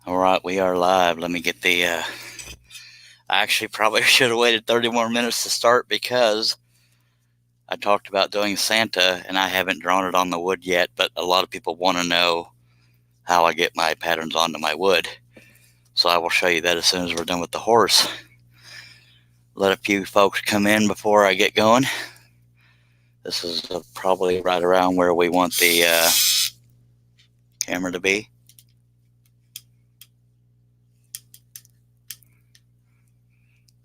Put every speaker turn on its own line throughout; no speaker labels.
All right, we are live. Let me get the. I actually probably should have waited 30 more minutes to start because I talked about doing Santa and I haven't drawn it on the wood yet, but a lot of people want to know how I get my patterns onto my wood. So I will show you that as soon as we're done with the horse. Let a few folks come in before I get going. This is probably right around where we want the camera to be.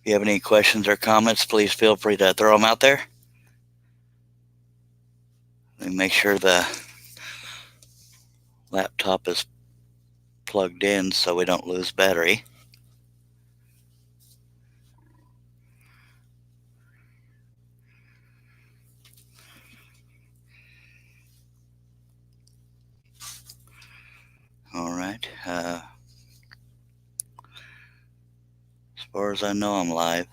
If you have any questions or comments, please feel free to throw them out there. Let me make sure the laptop is plugged in so we don't lose battery. All right. As far as I know, I'm live.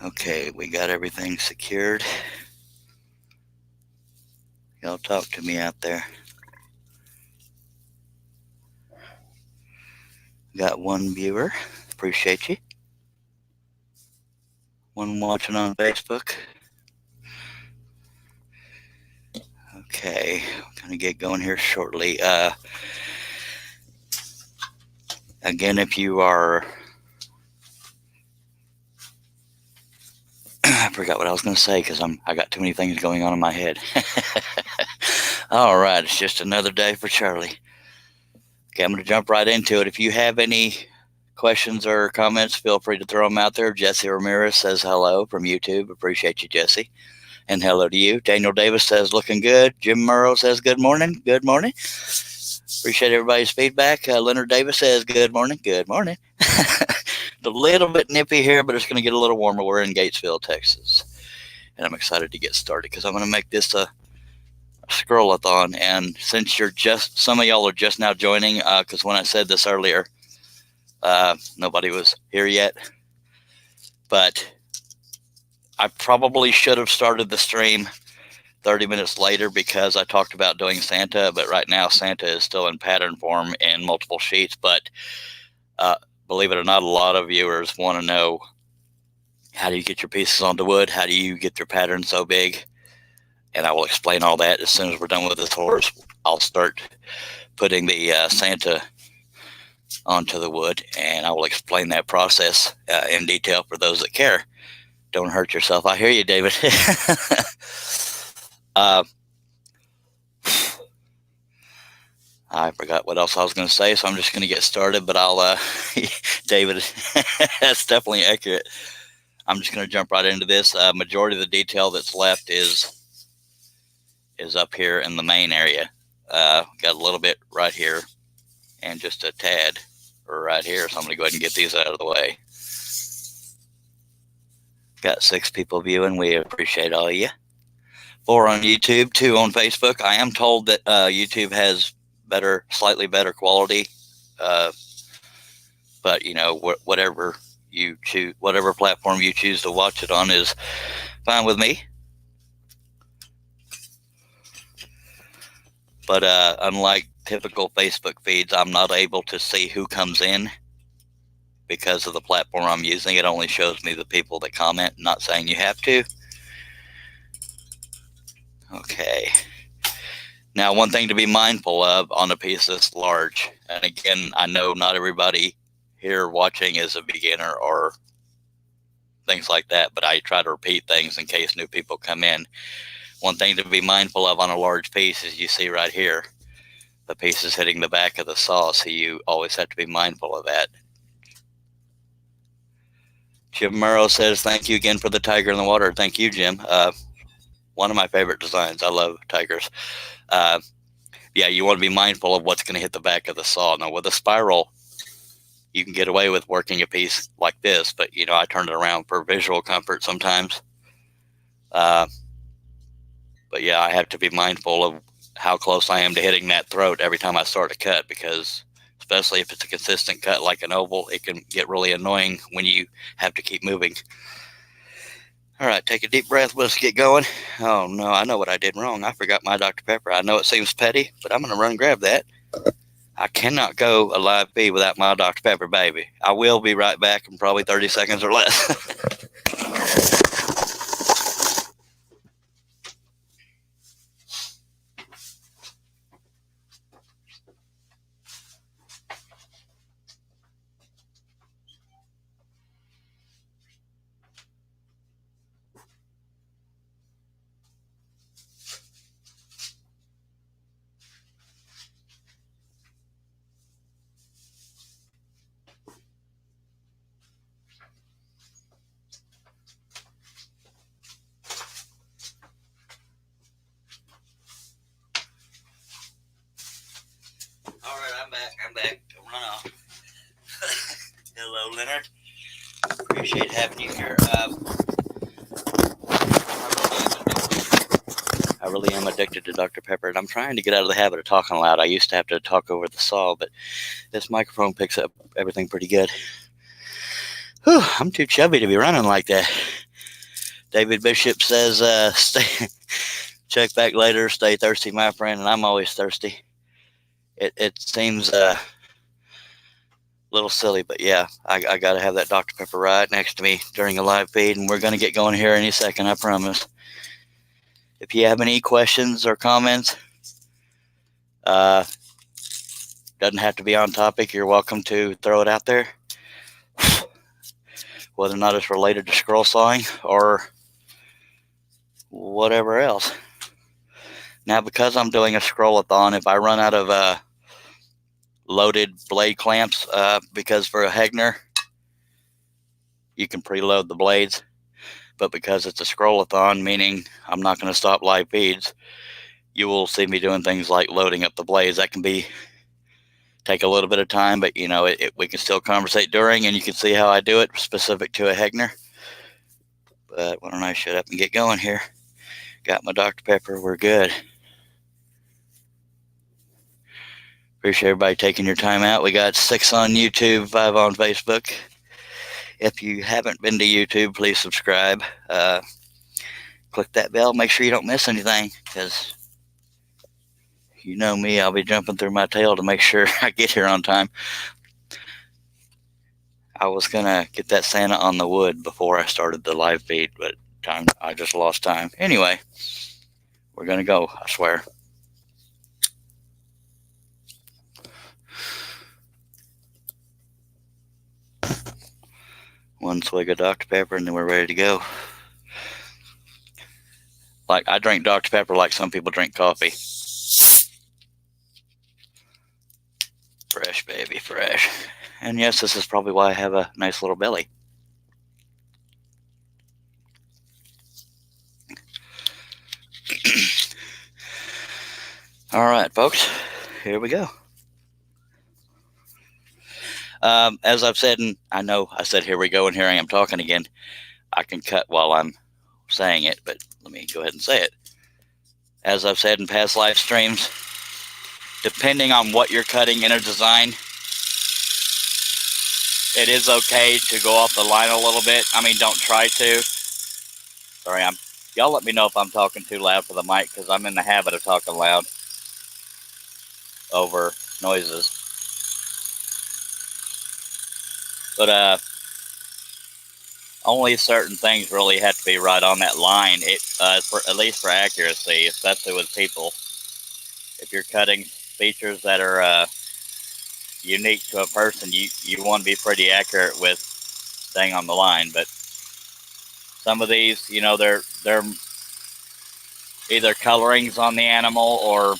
Okay, we got everything secured. Y'all talk to me out there. Got one viewer. Appreciate you. One watching on Facebook. Okay, gonna get going here shortly. Again, if you are, I forgot what I was gonna say because I got too many things going on in my head. All right, it's just another day for Charlie. Okay, I'm gonna jump right into it. If you have any questions or comments, feel free to throw them out there. Jesse Ramirez says hello from YouTube. Appreciate you, Jesse. And hello to you. Daniel Davis says looking good. Jim Murrow says good morning. Good morning. Appreciate everybody's feedback. Leonard Davis says good morning. Good morning. A little bit nippy here, but it's going to get a little warmer. We're in Gatesville, Texas. And I'm excited to get started because I'm going to make this a Scrollathon. And since some of y'all are just now joining, because when I said this earlier, nobody was here yet. But I probably should have started the stream 30 minutes later because I talked about doing Santa, but right now Santa is still in pattern form in multiple sheets. But believe it or not, a lot of viewers want to know, how do you get your pieces onto wood? How do you get your pattern so big? And I will explain all that as soon as we're done with this horse. I'll start putting the Santa onto the wood, and I will explain that process in detail for those that care. Don't hurt yourself. I hear you, David. I forgot what else I was going to say, so I'm just going to get started, but I'll, David, that's definitely accurate. I'm just going to jump right into this. Majority of the detail that's left is up here in the main area. Got a little bit right here and just a tad right here, so I'm going to go ahead and get these out of the way. Got 6 people viewing. We appreciate all of you. 4 on YouTube, 2 on Facebook. I am told that YouTube has slightly better quality, but whatever you choose, whatever platform you choose to watch it on is fine with me. But unlike typical Facebook feeds, I'm not able to see who comes in because of the platform I'm using. It only shows me the people that comment, not saying you have to. Okay. Now, one thing to be mindful of on a piece this large, and again, I know not everybody here watching is a beginner or things like that, but I try to repeat things in case new people come in. One thing to be mindful of on a large piece is you see right here, the piece is hitting the back of the saw, so you always have to be mindful of that. Jim Murrow says, thank you again for the tiger in the water. Thank you, Jim. One of my favorite designs. I love tigers. Yeah, you want to be mindful of what's going to hit the back of the saw. Now, with a spiral, you can get away with working a piece like this, but, I turn it around for visual comfort sometimes. But, yeah, I have to be mindful of how close I am to hitting that throat every time I start a cut because especially if it's a consistent cut like an oval. It can get really annoying when you have to keep moving. All right, take a deep breath. Let's get going. Oh, no, I know what I did wrong. I forgot my Dr. Pepper. I know it seems petty, but I'm going to run and grab that. I cannot go a live feed without my Dr. Pepper, baby. I will be right back in probably 30 seconds or less. All right, I'm back. Don't run off. Hello, Leonard. Appreciate having you here. I really am addicted to Dr. Pepper, and I'm trying to get out of the habit of talking loud. I used to have to talk over the saw, but this microphone picks up everything pretty good. Whew, I'm too chubby to be running like that. David Bishop says, stay, check back later, stay thirsty, my friend, and I'm always thirsty. It seems a little silly, but yeah, I got to have that Dr. Pepper right next to me during a live feed, and we're going to get going here any second, I promise. If you have any questions or comments, doesn't have to be on topic. You're welcome to throw it out there, whether or not it's related to scroll sawing or whatever else. Now, because I'm doing a Scrollathon, if I run out of loaded blade clamps, because for a Hegner, you can preload the blades, but because it's a Scrollathon, meaning I'm not going to stop live feeds, you will see me doing things like loading up the blades. That can take a little bit of time, but you know, we can still conversate during, and you can see how I do it specific to a Hegner. But why don't I shut up and get going here? Got my Dr. Pepper. We're good. Appreciate everybody taking your time out. We got 6 on YouTube, 5 on Facebook. If you haven't been to YouTube, please subscribe. Click that bell. Make sure you don't miss anything, because you know me, I'll be jumping through my tail to make sure I get here on time. I was going to get that Santa on the wood before I started the live feed, but I just lost time. Anyway, we're going to go, I swear. One swig of Dr. Pepper, and then we're ready to go. Like, I drink Dr. Pepper like some people drink coffee. Fresh, baby, fresh. And yes, this is probably why I have a nice little belly. All right, folks, here we go. As I've said, and I know I said here we go, and here I am talking again. I can cut while I'm saying it, but let me go ahead and say it. As I've said in past live streams, depending on what you're cutting in a design, it is okay to go off the line a little bit. I mean, don't try to. Sorry, y'all let me know if I'm talking too loud for the mic, because I'm in the habit of talking loud over noises. But only certain things really have to be right on that line. At least for accuracy, especially with people. If you're cutting features that are unique to a person, you want to be pretty accurate with staying on the line. But some of these, you know, they're either colorings on the animal or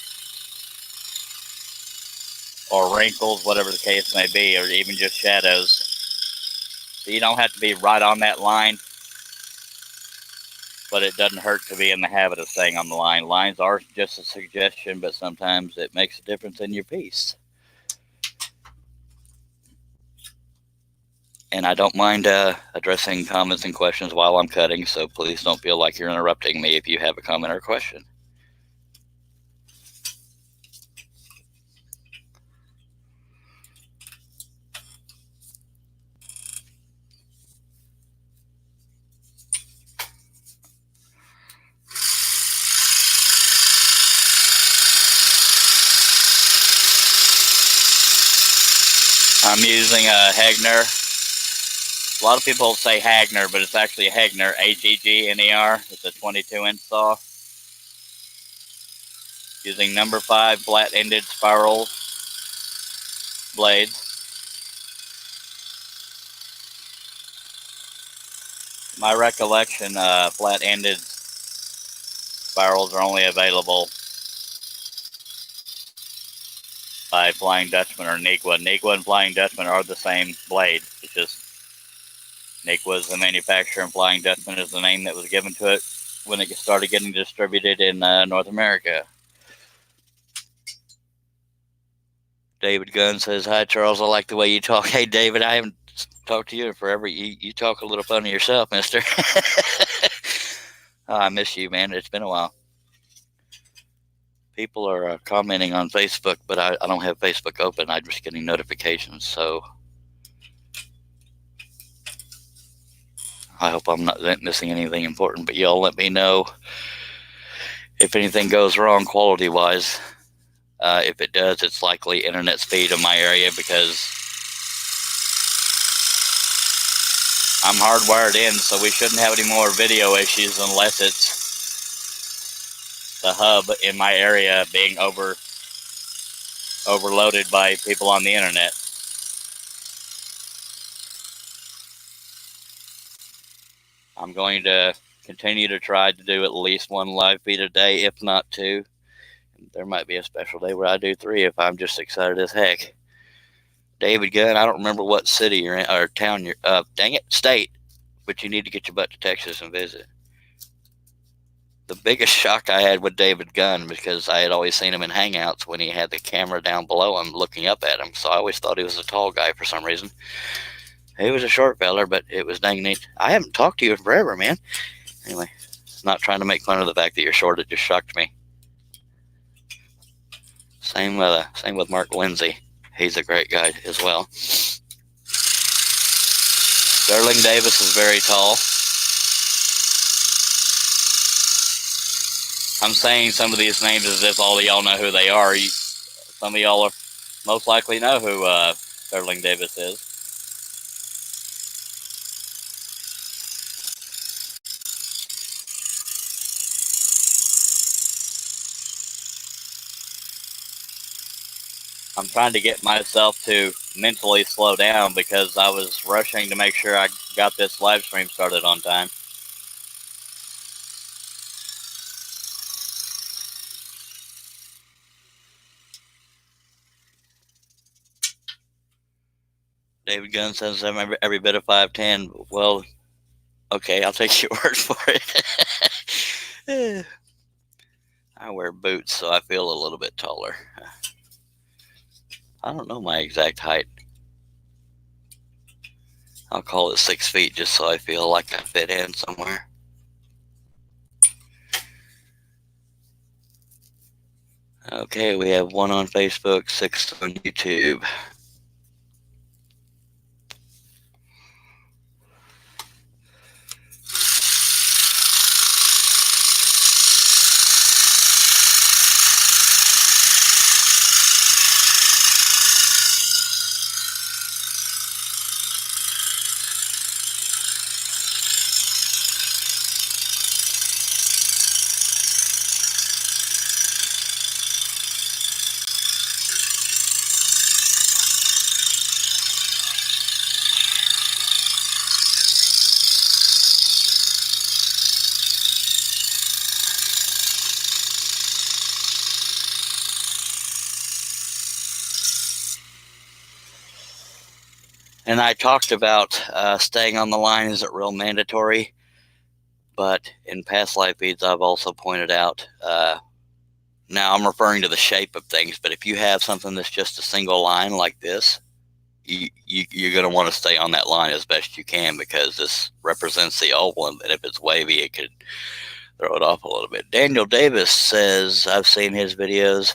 wrinkles, whatever the case may be, or even just shadows. So you don't have to be right on that line, but it doesn't hurt to be in the habit of staying on the line. Lines are just a suggestion, but sometimes it makes a difference in your piece. And I don't mind addressing comments and questions while I'm cutting, so please don't feel like you're interrupting me if you have a comment or a question. using a Hagner. A lot of people say Hagner, but it's actually a Hagner, H-E-G-N-E-R. It's a 22-inch saw. Using number 5 flat-ended spiral blades. My recollection, flat-ended spirals are only available by Flying Dutchman or Neequa. Neequa and Flying Dutchman are the same blade. It's just Neequa is the manufacturer and Flying Dutchman is the name that was given to it when it started getting distributed in North America. David Gunn says, "Hi, Charles. I like the way you talk." Hey, David, I haven't talked to you in forever. You talk a little funny yourself, mister. Oh, I miss you, man. It's been a while. People are commenting on Facebook, but I don't have Facebook open. I'm just getting notifications, so I hope I'm not missing anything important. But y'all let me know if anything goes wrong quality-wise. If it does, it's likely internet speed in my area because I'm hardwired in, so we shouldn't have any more video issues unless it's the hub in my area being overloaded by people on the internet. I'm going to continue to try to do at least 1 live feed a day, if not 2. There might be a special day where I do 3 if I'm just excited as heck. David Gunn, I don't remember what city you're in, or town you're, dang it, state, but you need to get your butt to Texas and visit. The biggest shock I had with David Gunn, because I had always seen him in Hangouts when he had the camera down below him looking up at him, so I always thought he was a tall guy for some reason. He was a short feller, but it was dang neat. I haven't talked to you in forever, man. Anyway, not trying to make fun of the fact that you're short, it just shocked me. Same with Mark Lindsay. He's a great guy as well. Sterling Davis is very tall. I'm saying some of these names as if all of y'all know who they are. Some of y'all are most likely know who Sterling Davis is. I'm trying to get myself to mentally slow down because I was rushing to make sure I got this live stream started on time. David Gunn says I'm every bit of 5'10". Well, okay, I'll take your word for it. I wear boots, so I feel a little bit taller. I don't know my exact height. I'll call it 6 feet just so I feel like I fit in somewhere. Okay, we have 1 on Facebook, 6 on YouTube. And I talked about staying on the line isn't real mandatory, but in past live feeds I've also pointed out, now I'm referring to the shape of things, but if you have something that's just a single line like this, you're going to want to stay on that line as best you can because this represents the oval, and if it's wavy it could throw it off a little bit. Daniel Davis says, I've seen his videos.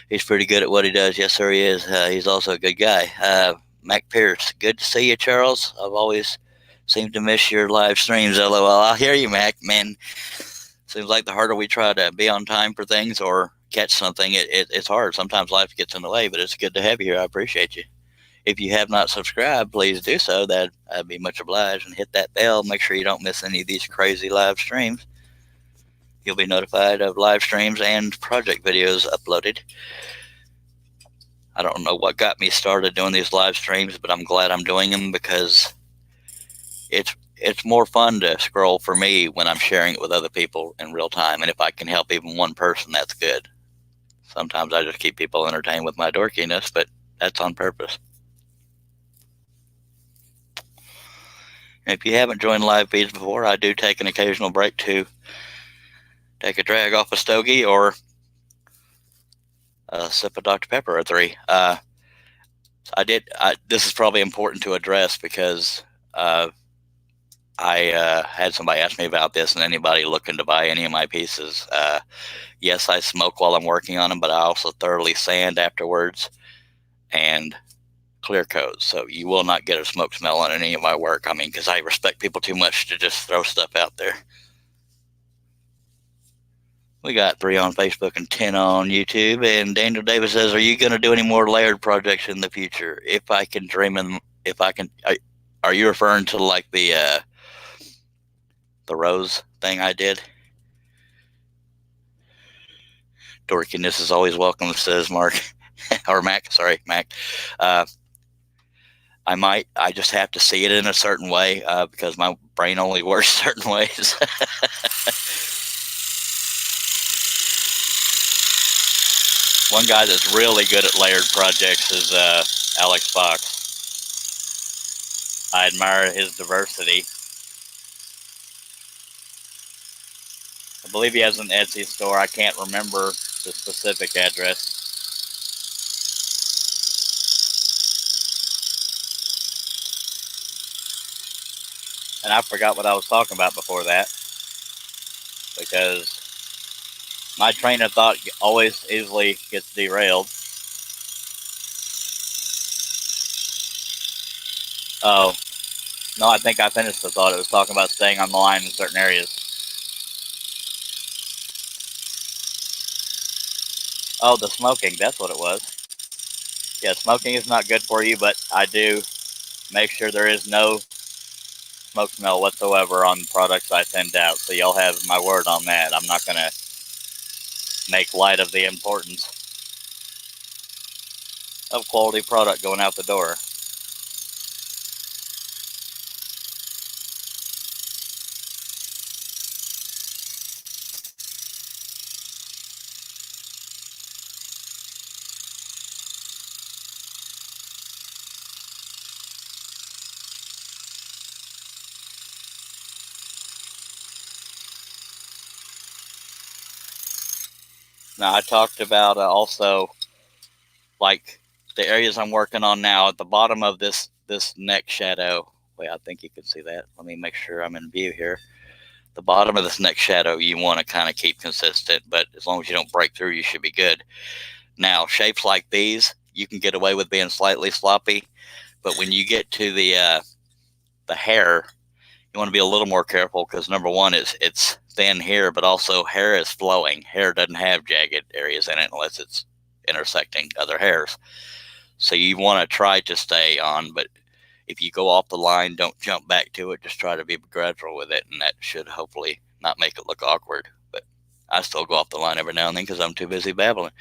He's pretty good at what he does. Yes, sir, he is. He's also a good guy. Mac Pierce, good to see you, Charles. I've always seemed to miss your live streams. LOL. I hear you, Mac. Man, seems like the harder we try to be on time for things or catch something, it's hard. Sometimes life gets in the way, but it's good to have you here. I appreciate you. If you have not subscribed, please do so. I'd be much obliged. And hit that bell. Make sure you don't miss any of these crazy live streams. You'll be notified of live streams and project videos uploaded. I don't know what got me started doing these live streams, but I'm glad I'm doing them because it's more fun to scroll for me when I'm sharing it with other people in real time. And if I can help even one person, that's good. Sometimes I just keep people entertained with my dorkiness, but that's on purpose. If you haven't joined live feeds before, I do take an occasional break to take a drag off a stogie or a sip of Dr. Pepper or three. This is probably important to address because I had somebody ask me about this, and anybody looking to buy any of my pieces. Yes, I smoke while I'm working on them, but I also thoroughly sand afterwards and clear coat. So you will not get a smoke smell on any of my work. I mean, because I respect people too much to just throw stuff out there. We got 3 on Facebook and 10 on YouTube. And Daniel Davis says, are you going to do any more layered projects in the future? If I can dream them, are you referring to like the rose thing I did? Dorkiness is always welcome, says Mark. Or Mac, sorry, Mac. I just have to see it in a certain way because my brain only works certain ways. One guy that's really good at layered projects is Alex Fox. I admire his diversity. I believe he has an Etsy store. I can't remember the specific address. And I forgot what I was talking about before that because my train of thought always easily gets derailed. Oh, no, I think I finished the thought. It was talking about staying on the line in certain areas. Oh, the smoking, that's what it was. Yeah, smoking is not good for you, but I do make sure there is no smoke smell whatsoever on products I send out. So y'all have my word on that. I'm not going to make light of the importance of quality product going out the door. Now, I talked about also like the areas I'm working on now at the bottom of this neck shadow. Wait, I think you can see that. Let me make sure I'm in view here. The bottom of this neck shadow you want to kind of keep consistent, but as long as you don't break through, you should be good. Now, shapes like these, you can get away with being slightly sloppy, but when you get to the hair, you want to be a little more careful because number one is it's thin here, but also hair is flowing. Hair doesn't have jagged areas in it unless it's intersecting other hairs. So you want to try to stay on, but if you go off the line, don't jump back to it. Just try to be gradual with it, and that should hopefully not make it look awkward. But I still go off the line every now and then because I'm too busy babbling.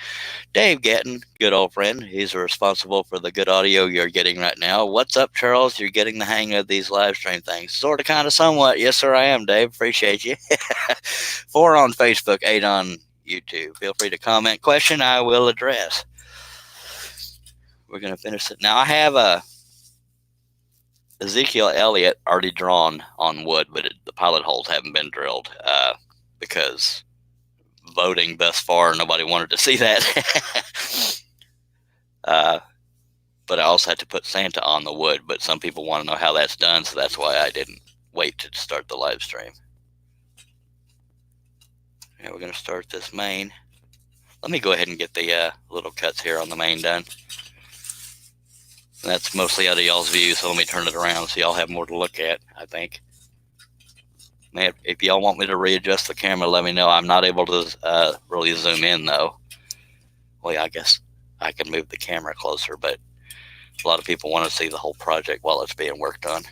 Dave Gatton, good old friend. He's responsible for the good audio you're getting right now. What's up, Charles? You're getting the hang of these live stream things. Sort of, kind of, somewhat. Yes, sir, I am, Dave. Appreciate you. 4 on Facebook, 8 on YouTube. Feel free to comment. Question I will address. We're going to finish it. Now, I have Ezekiel Elliott already drawn on wood, but the pilot holes haven't been drilled because voting thus far, nobody wanted to see that. But I also had to put Santa on the wood, but some people want to know how that's done, so that's why I didn't wait to start the live stream. Yeah, we're going to start this main. Let me go ahead and get the little cuts here on the main done. And that's mostly out of y'all's view, so let me turn it around so y'all have more to look at, I think. Man, if y'all want me to readjust the camera, let me know. I'm not able to really zoom in, though. Well, yeah, I guess I can move the camera closer, but a lot of people want to see the whole project while it's being worked on.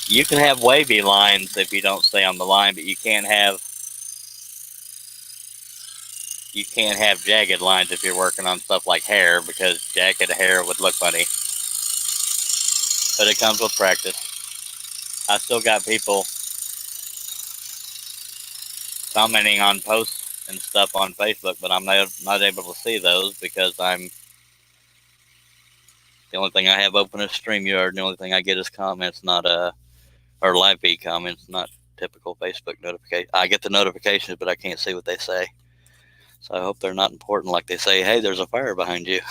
You can have wavy lines if you don't stay on the line, but you can't have jagged lines if you're working on stuff like hair, because jagged hair would look funny. But it comes with practice. I still got people commenting on posts and stuff on Facebook, but I'm not able to see those because the only thing I have open is StreamYard, and the only thing I get is comments, not or live feed comments, not typical Facebook notification. I get the notifications, but I can't see what they say. So I hope they're not important, like they say, hey, there's a fire behind you.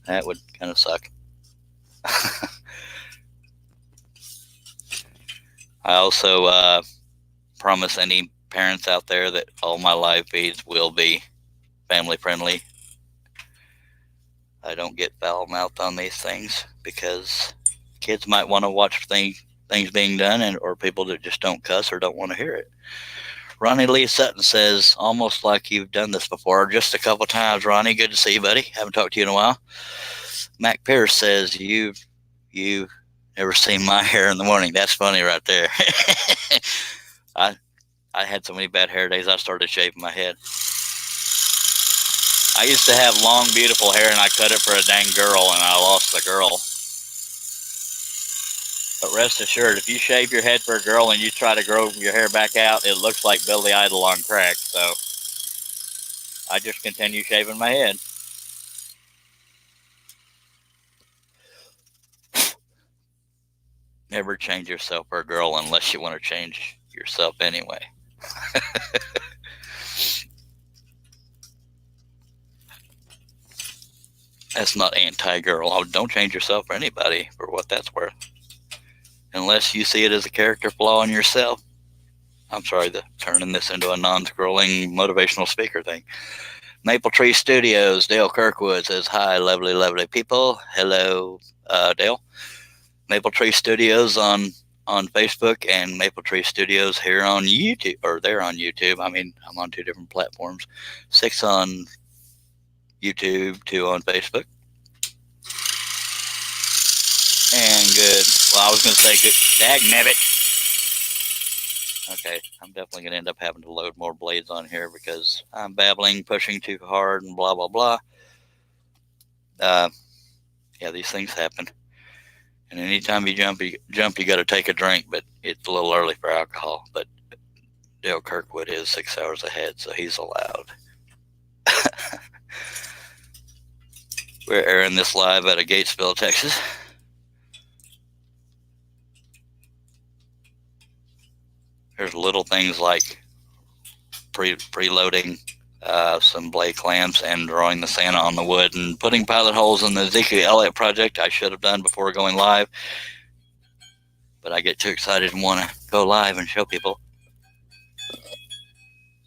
That would kind of suck. I also promise any parents out there that all my live feeds will be family friendly. I don't get foul mouthed on these things because kids might want to watch things being done, or people that just don't cuss or don't want to hear it. Ronnie Lee Sutton says, almost like you've done this before. Just a couple times, Ronnie. Good to see you, buddy. Haven't talked to you in a while. Mac Pierce says, you've never seen my hair in the morning. That's funny right there. I had so many bad hair days, I started shaving my head. I used to have long, beautiful hair, and I cut it for a dang girl, and I lost the girl. But rest assured, if you shave your head for a girl and you try to grow your hair back out, it looks like Billy Idol on crack. So I just continue shaving my head.
Never change yourself for a girl unless you want to change yourself anyway. That's not anti-girl. Oh, don't change yourself for anybody, for what that's worth. Unless you see it as a character flaw in yourself. I'm sorry, turning this into a non-scrolling motivational speaker thing. Maple Tree Studios, Dale Kirkwood says, hi, lovely, lovely people. Hello, Dale. Maple Tree Studios on Facebook, and Maple Tree Studios here on YouTube, or they're on YouTube. I mean, I'm on 2 different platforms. 6 on YouTube, 2 on Facebook. And good. Well, I was going to say good. Dagnabbit. Okay, I'm definitely going to end up having to load more blades on here because I'm babbling, pushing too hard, and blah, blah, blah. Yeah, these things happen. And anytime you jump, you got to take a drink, but it's a little early for alcohol. But Dale Kirkwood is 6 hours ahead, so he's allowed. We're airing this live out of Gatesville, Texas. There's little things like preloading some blade clamps and drawing the Santa on the wood and putting pilot holes in the Ezekiel project I should have done before going live. But I get too excited and want to go live and show people.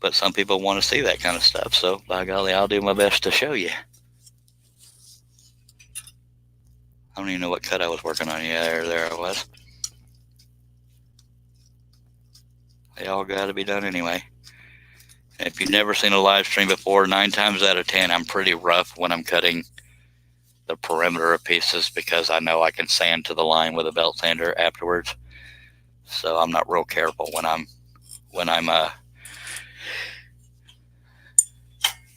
But some people want to see that kind of stuff, so by golly, I'll do my best to show you. I don't even know what cut I was working on. Yeah, there I was. They all got to be done anyway. If you've never seen a live stream before, 9 times out of 10, I'm pretty rough when I'm cutting the perimeter of pieces because I know I can sand to the line with a belt sander afterwards. So I'm not real careful when I'm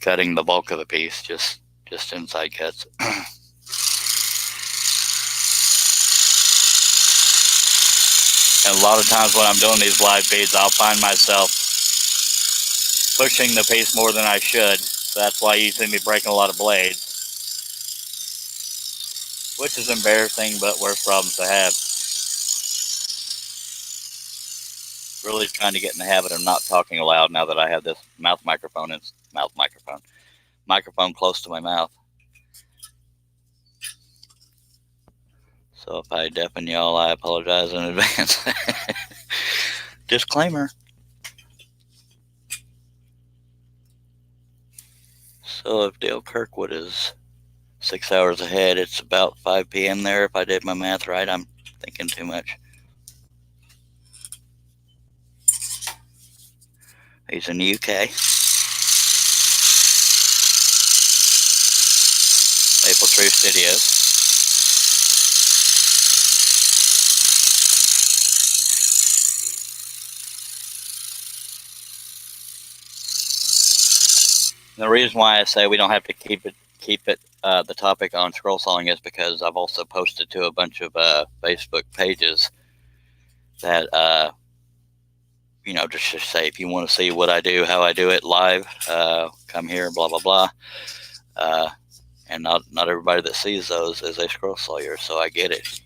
cutting the bulk of the piece, just inside cuts. And a lot of times when I'm doing these live feeds, I'll find myself pushing the piece more than I should. So that's why you see me breaking a lot of blades, which is embarrassing, but worse problems to have. Really trying to get in the habit of not talking aloud now that I have this microphone close to my mouth. So if I deafen y'all, I apologize in advance. Disclaimer. So if Dale Kirkwood is 6 hours ahead, it's about 5 p.m. there. If I did my math right, I'm thinking too much. He's in the UK. Maple Tree Studios. The reason why I say we don't have to keep it the topic on scroll sawing is because I've also posted to a bunch of Facebook pages that just say if you want to see what I do, how I do it live, come here, blah blah blah. And not everybody that sees those is a scroll sawyer, so I get it.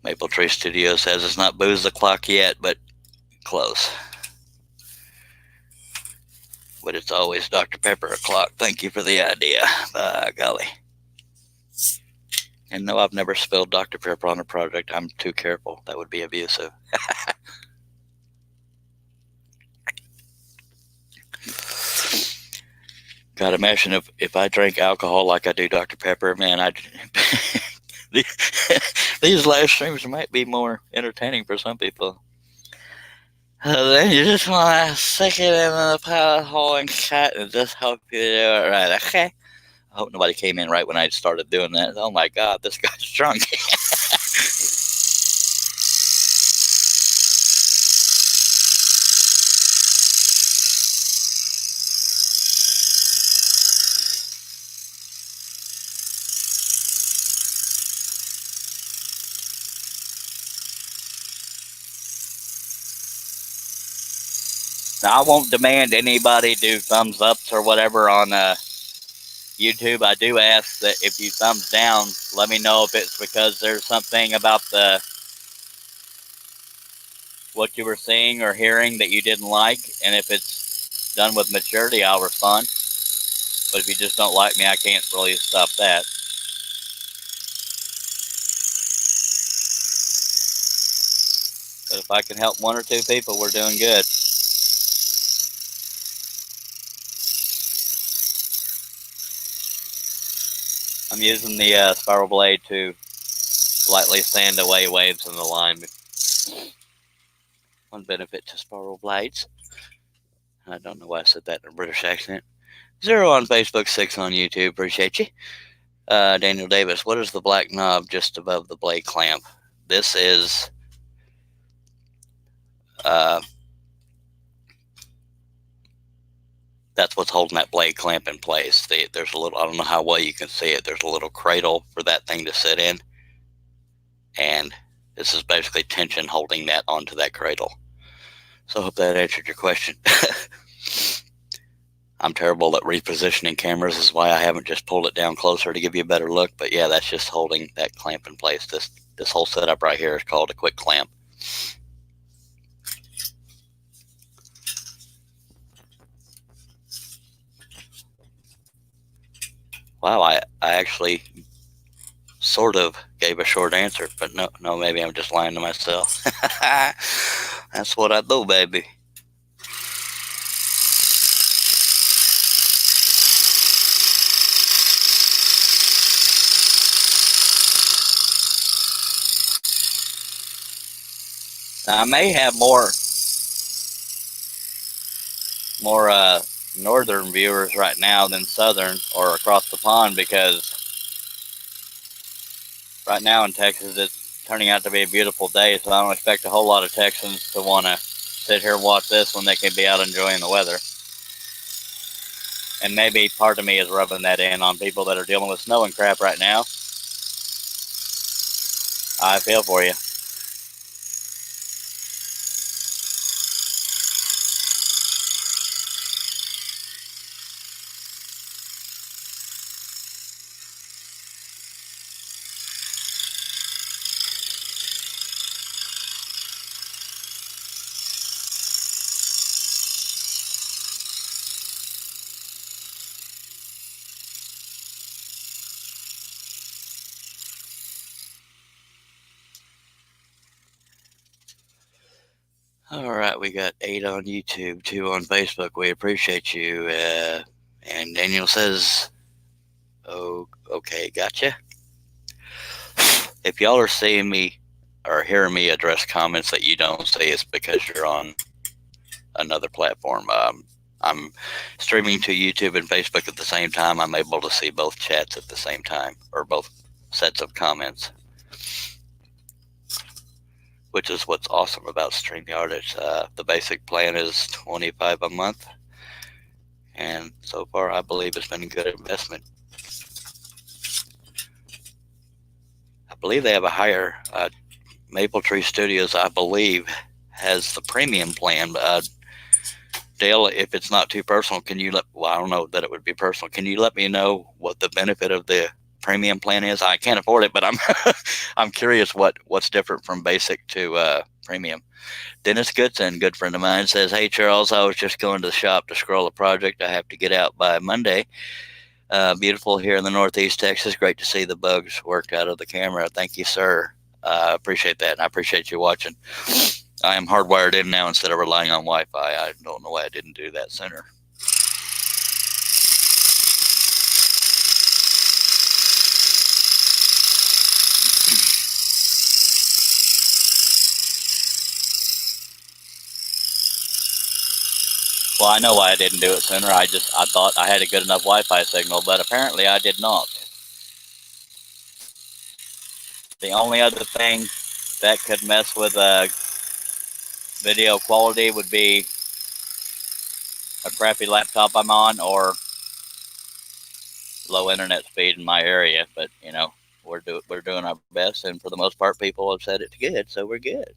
Maple Tree Studio says it's not booze o'clock yet, but close. But it's always Dr. Pepper o'clock. Thank you for the idea. By golly. And no, I've never spilled Dr. Pepper on a project. I'm too careful. That would be abusive. God, imagine if I drank alcohol like I do Dr. Pepper, man, these live streams might be more entertaining for some people. Then you just want to stick it in the pilot hole and cut and just hope you do it right. Okay. I hope nobody came in right when I started doing that. Oh my God, this guy's drunk. Now, I won't demand anybody do thumbs ups or whatever on YouTube. I do ask that if you thumbs down, let me know if it's because there's something about what you were seeing or hearing that you didn't like, and if it's done with maturity, I'll respond. But if you just don't like me, I can't really stop that. But if I can help one or two people, we're doing good. I'm using the spiral blade to lightly sand away waves in the line. One benefit to spiral blades. I don't know why I said that in a British accent. 0 on Facebook, 6 on YouTube. Appreciate you. Daniel Davis, what is the black knob just above the blade clamp? This is that's what's holding that blade clamp in place. There's a little, I don't know how well you can see it, there's a little cradle for that thing to sit in, and this is basically tension holding that onto that cradle. So I hope that answered your question. I'm terrible at repositioning cameras, is why I haven't just pulled it down closer to give you a better look. But yeah, that's just holding that clamp in place. This whole setup right here is called a quick clamp. Wow, I actually sort of gave a short answer, but no, maybe I'm just lying to myself. That's what I do, baby. Now, I may have more northern viewers right now than southern or across the pond, because right now in Texas it's turning out to be a beautiful day, so I don't expect a whole lot of Texans to want to sit here and watch this when they can be out enjoying the weather. And maybe part of me is rubbing that in on people that are dealing with snow and crap right now. I feel for you. All right, we got 8 on YouTube, 2 on Facebook. We appreciate you. And Daniel says, "Oh, okay, gotcha." If y'all are seeing me or hearing me address comments that you don't see, it's because you're on another platform. I'm streaming to YouTube and Facebook at the same time. I'm able to see both chats at the same time, or both sets of comments, which is what's awesome about StreamYard. It's the basic plan is $25 a month, and so far I believe it's been a good investment. I believe they have a higher Maple Tree Studios, I believe, has the premium plan. Dale, if it's not too personal, can you I don't know that it would be personal. Can you let me know what the benefit of the premium plan is? I can't afford it, but I'm I'm curious what's different from basic to premium. Dennis Goodson, good friend of mine, says, "Hey Charles, I was just going to the shop to scroll a project. I have to get out by Monday. Beautiful here in the Northeast Texas. Great to see the bugs worked out of the camera. Thank you, sir. I appreciate that, and I appreciate you watching. I am hardwired in now instead of relying on Wi-Fi. I don't know why I didn't do that sooner." Well, I know why I didn't do it sooner. I thought I had a good enough Wi-Fi signal, but apparently I did not. The only other thing that could mess with video quality would be a crappy laptop I'm on or low internet speed in my area. But you know, we're doing our best, and for the most part, people have said it's good, so we're good.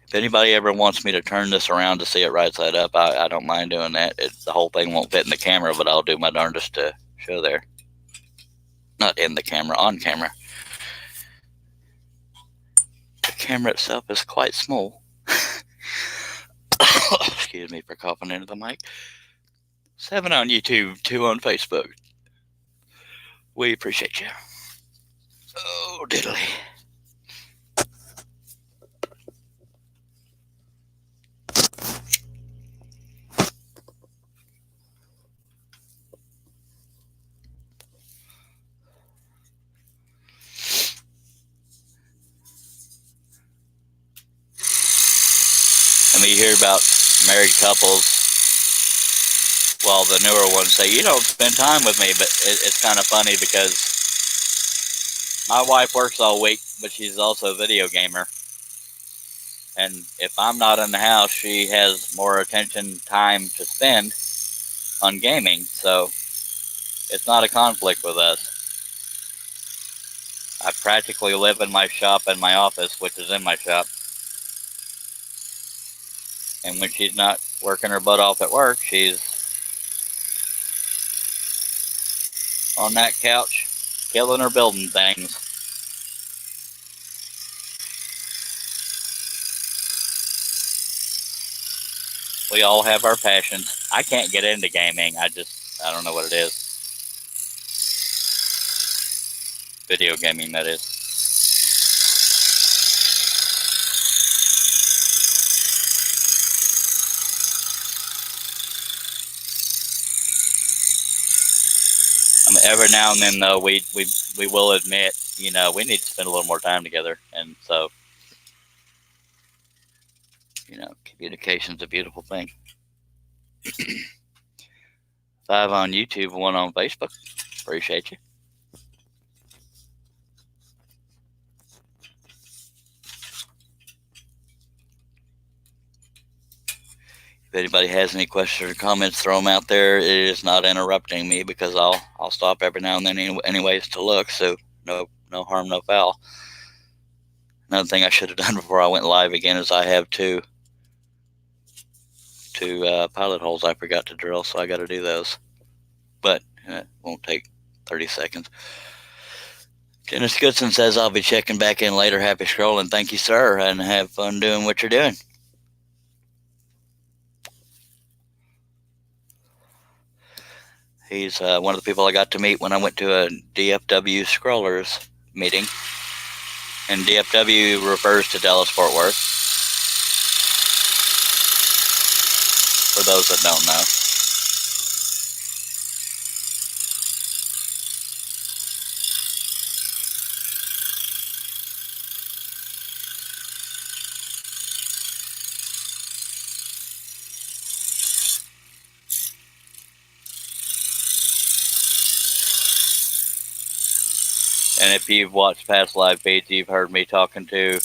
If anybody ever wants me to turn this around to see it right side up, I don't mind doing that. The whole thing won't fit in the camera, but I'll do my darndest to show there. Not in the camera, on camera. The camera itself is quite small. Excuse me for coughing into the mic. 7 on YouTube, 2 on Facebook. We appreciate you. Oh, diddly. And we hear about married couples. Well, the newer ones say, "You don't spend time with me," but it's kind of funny because my wife works all week, but she's also a video gamer. And if I'm not in the house, she has more attention time to spend on gaming. So it's not a conflict with us. I practically live in my shop and my office, which is in my shop. And when she's not working her butt off at work, she's on that couch killing or building things. We all have our passions. I can't get into gaming. I don't know what it is. Video gaming, that is. I mean, every now and then, though, we will admit, you know, we need to spend a little more time together. And so, you know, communication's a beautiful thing. 5 on YouTube, 1 on Facebook. Appreciate you. If anybody has any questions or comments, throw them out there. It is not interrupting me because I'll stop every now and then anyways to look. So no harm, no foul. Another thing I should have done before I went live again is I have two pilot holes I forgot to drill, so I got to do those. But it won't take 30 seconds. Dennis Goodson says, "I'll be checking back in later. Happy scrolling." Thank you, sir, and have fun doing what you're doing. He's one of the people I got to meet when I went to a DFW Scrollers meeting And DFW refers to Dallas-Fort Worth, for those that don't know. And if you've watched past live feeds, you've heard me talking to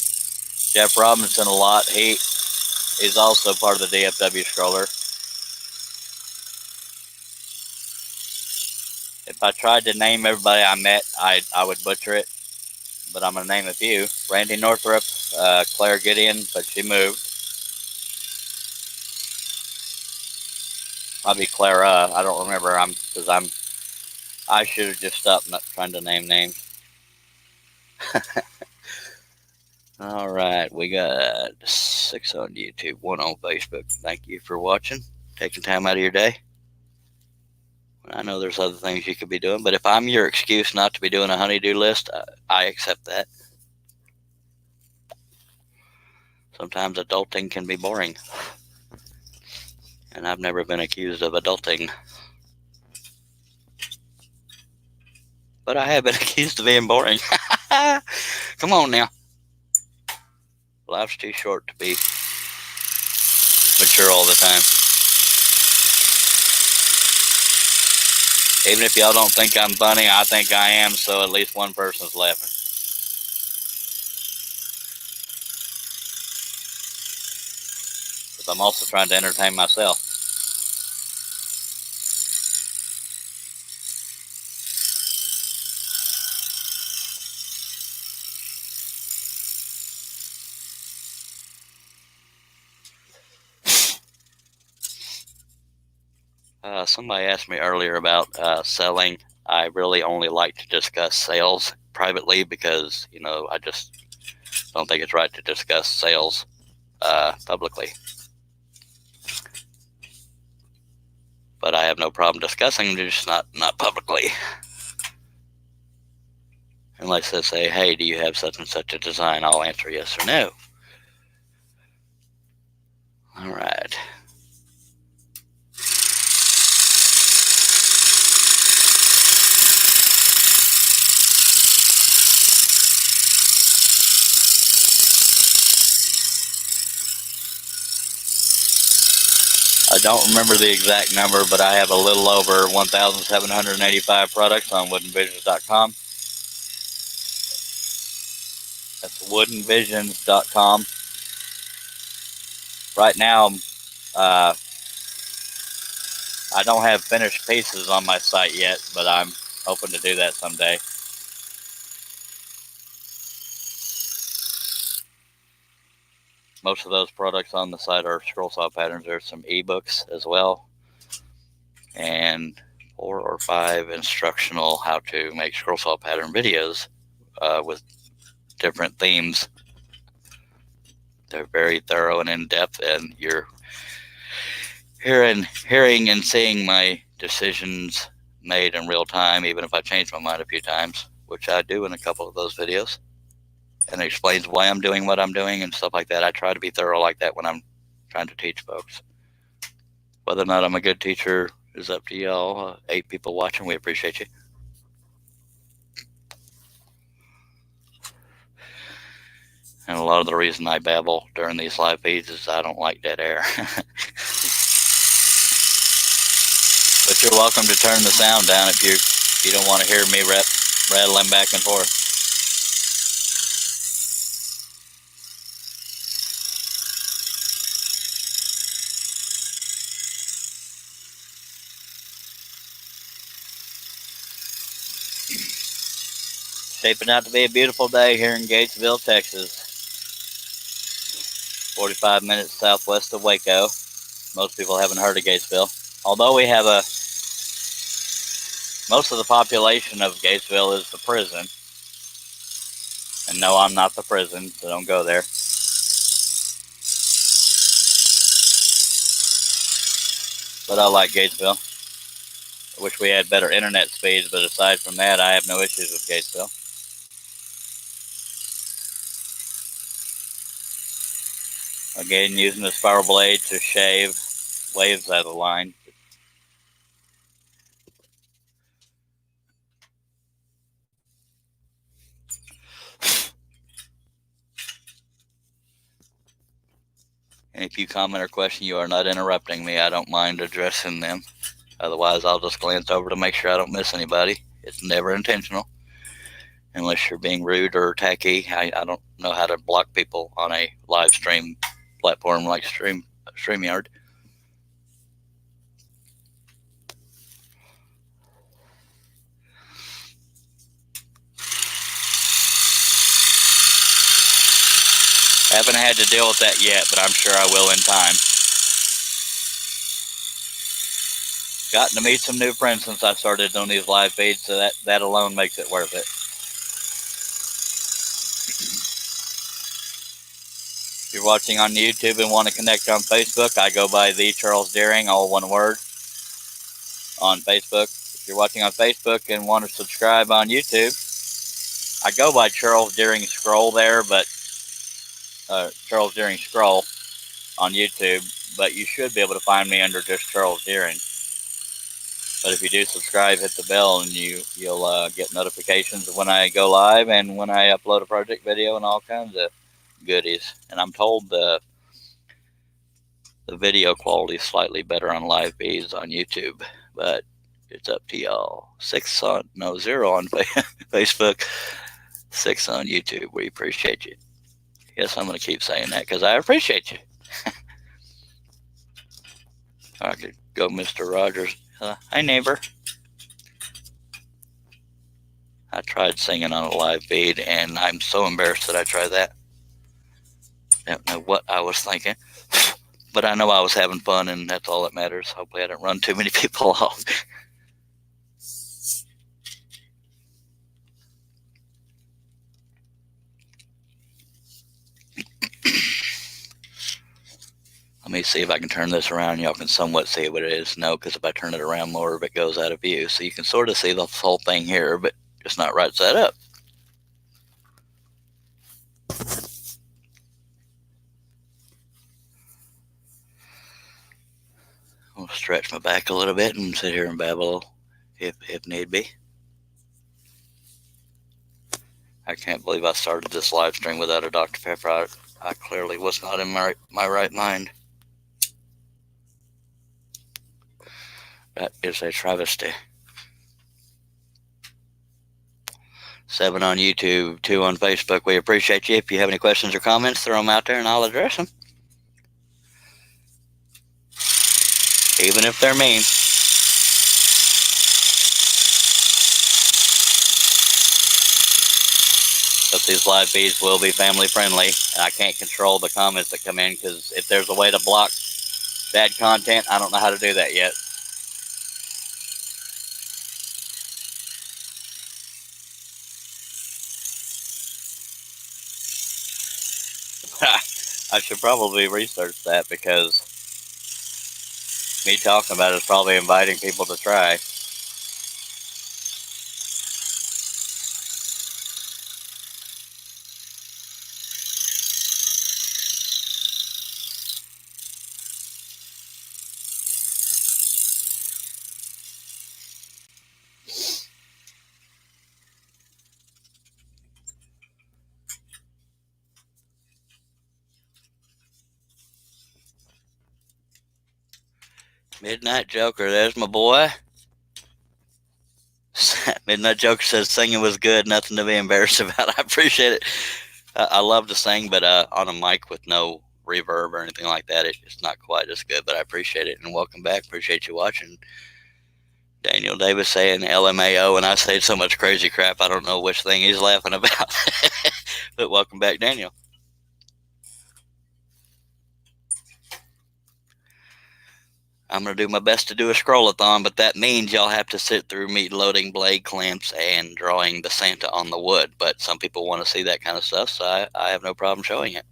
Jeff Robinson a lot. He is also part of the DFW Scroller. If I tried to name everybody I met, I would butcher it, but I'm going to name a few. Randy Northrup, Claire Gideon, but she moved. Might be Clara. I don't remember. I should have just stopped not trying to name names. All right, we got 6 on YouTube, 1 on Facebook. Thank you for watching, taking time out of your day. I know there's other things you could be doing, but if I'm your excuse not to be doing a honey-do list, I accept that. Sometimes adulting can be boring, and I've never been accused of adulting. But I have been accused of being boring. Come on now. Life's too short to be mature all the time. Even if y'all don't think I'm funny, I think I am, so at least one person's laughing. Because I'm also trying to entertain myself. Somebody asked me earlier about selling. I really only like to discuss sales privately because, I just don't think it's right to discuss sales publicly. But I have no problem discussing them, just not publicly. Unless they say, hey, do you have such and such a design? I'll answer yes or no. All right. I don't remember the exact number, but I have a little over 1,785 products on woodenvisions.com. That's woodenvisions.com. Right now, I don't have finished pieces on my site yet, but I'm hoping to do that someday. Most of those products on the site are scroll saw patterns. There's some ebooks as well, and 4 or 5 instructional how to make scroll saw pattern videos with different themes. They're very thorough and in-depth, and you're hearing and seeing my decisions made in real time, even if I change my mind a few times, which I do in a couple of those videos. And it explains why I'm doing what I'm doing and stuff like that. I try to be thorough like that when I'm trying to teach folks. Whether or not I'm a good teacher is up to y'all. 8 people watching, we appreciate you. And a lot of the reason I babble during these live feeds is I don't like dead air. But you're welcome to turn the sound down if you don't want to hear me rattling back and forth. Shaping out to be a beautiful day here in Gatesville, Texas. 45 minutes southwest of Waco. Most people haven't heard of Gatesville. Although we have most of the population of Gatesville is the prison. And no, I'm not the prison, so don't go there. But I like Gatesville. I wish we had better internet speeds, but aside from that, I have no issues with Gatesville.
Again, using the spiral blade to shave waves out of the line. And if you comment or question, you are not interrupting me. I don't mind addressing them. Otherwise, I'll just glance over to make sure I don't miss anybody. It's never intentional. Unless you're being rude or tacky. I don't know how to block people on a live stream platform like StreamYard. Haven't had to deal with that yet, but I'm sure I will in time. Gotten to meet some new friends since I started doing these live feeds, so that alone makes it worth it. If you're watching on YouTube and want to connect on Facebook, I go by The Charles Deering, all one word, on Facebook. If you're watching on Facebook and want to subscribe on YouTube, I go by Charles Deering Scroll there, but Charles Deering Scroll on YouTube, but you should be able to find me under just Charles Deering. But if you do subscribe, hit the bell, and you'll get notifications of when I go live and when I upload a project video and all kinds of goodies. And I'm told the video quality is slightly better on live feeds on YouTube, but it's up to y'all. 0 on Facebook, 6 on YouTube. We appreciate you. Yes, I'm going to keep saying that because I appreciate you. I could go Mr. Rogers. Hi, neighbor. I tried singing on a live feed, and I'm so embarrassed that I tried that. I don't know what I was thinking, but I know I was having fun, and that's all that matters. Hopefully I didn't run too many people off. Let me see if I can turn this around. Y'all can somewhat see what it is. No, because if I turn it around more of it goes out of view. So you can sort of see the whole thing here, but it's not right side up. I'll stretch my back a little bit and sit here and babble if need be. I can't believe I started this live stream without a Dr. Pepper. I clearly was not in my right mind. That is a travesty. 7 on YouTube, 2 on Facebook. We appreciate you. If you have any questions or comments, throw them out there and I'll address them. Even if they're mean. But these live feeds will be family friendly. And I can't control the comments that come in because if there's a way to block bad content, I don't know how to do that yet. I should probably research that because me talking about it is probably inviting people to try. Midnight Joker, there's my boy. Midnight Joker says singing was good, nothing to be embarrassed about. I appreciate it. I love to sing, but on a mic with no reverb or anything like that, it's not quite as good, but I appreciate it. And welcome back. Appreciate you watching. Daniel Davis saying LMAO, and I say so much crazy crap, I don't know which thing he's laughing about. But welcome back, Daniel. I'm going to do my best to do a scrollathon, but that means y'all have to sit through me loading blade clamps and drawing the Santa on the wood. But some people want to see that kind of stuff, so I have no problem showing it.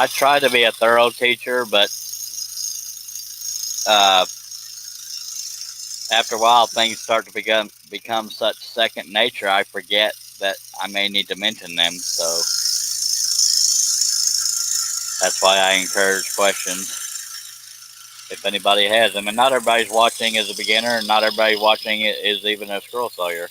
I try to be a thorough teacher, but after a while, things start to become such second nature, I forget that I may need to mention them. So that's why I encourage questions if anybody has them. And not everybody's watching as a beginner, and not everybody watching is even a scroll sawyer.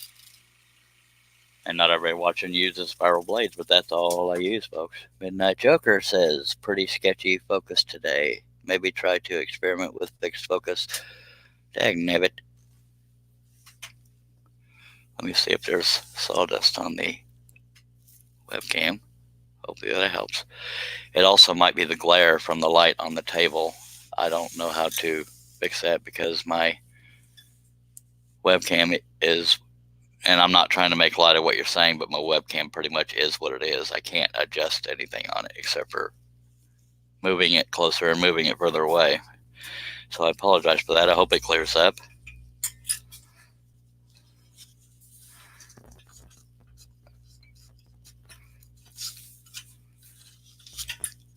And not everybody watching uses spiral blades, but that's all I use, folks. Midnight Joker says, pretty sketchy focus today. Maybe try to experiment with fixed focus. Dagnabbit. Let me see if there's sawdust on the webcam. Hopefully that helps. It also might be the glare from the light on the table. I don't know how to fix that because my webcam is, and I'm not trying to make light of what you're saying, but my webcam pretty much is what it is. I can't adjust anything on it except for moving it closer and moving it further away. So I apologize for that. I hope it clears up.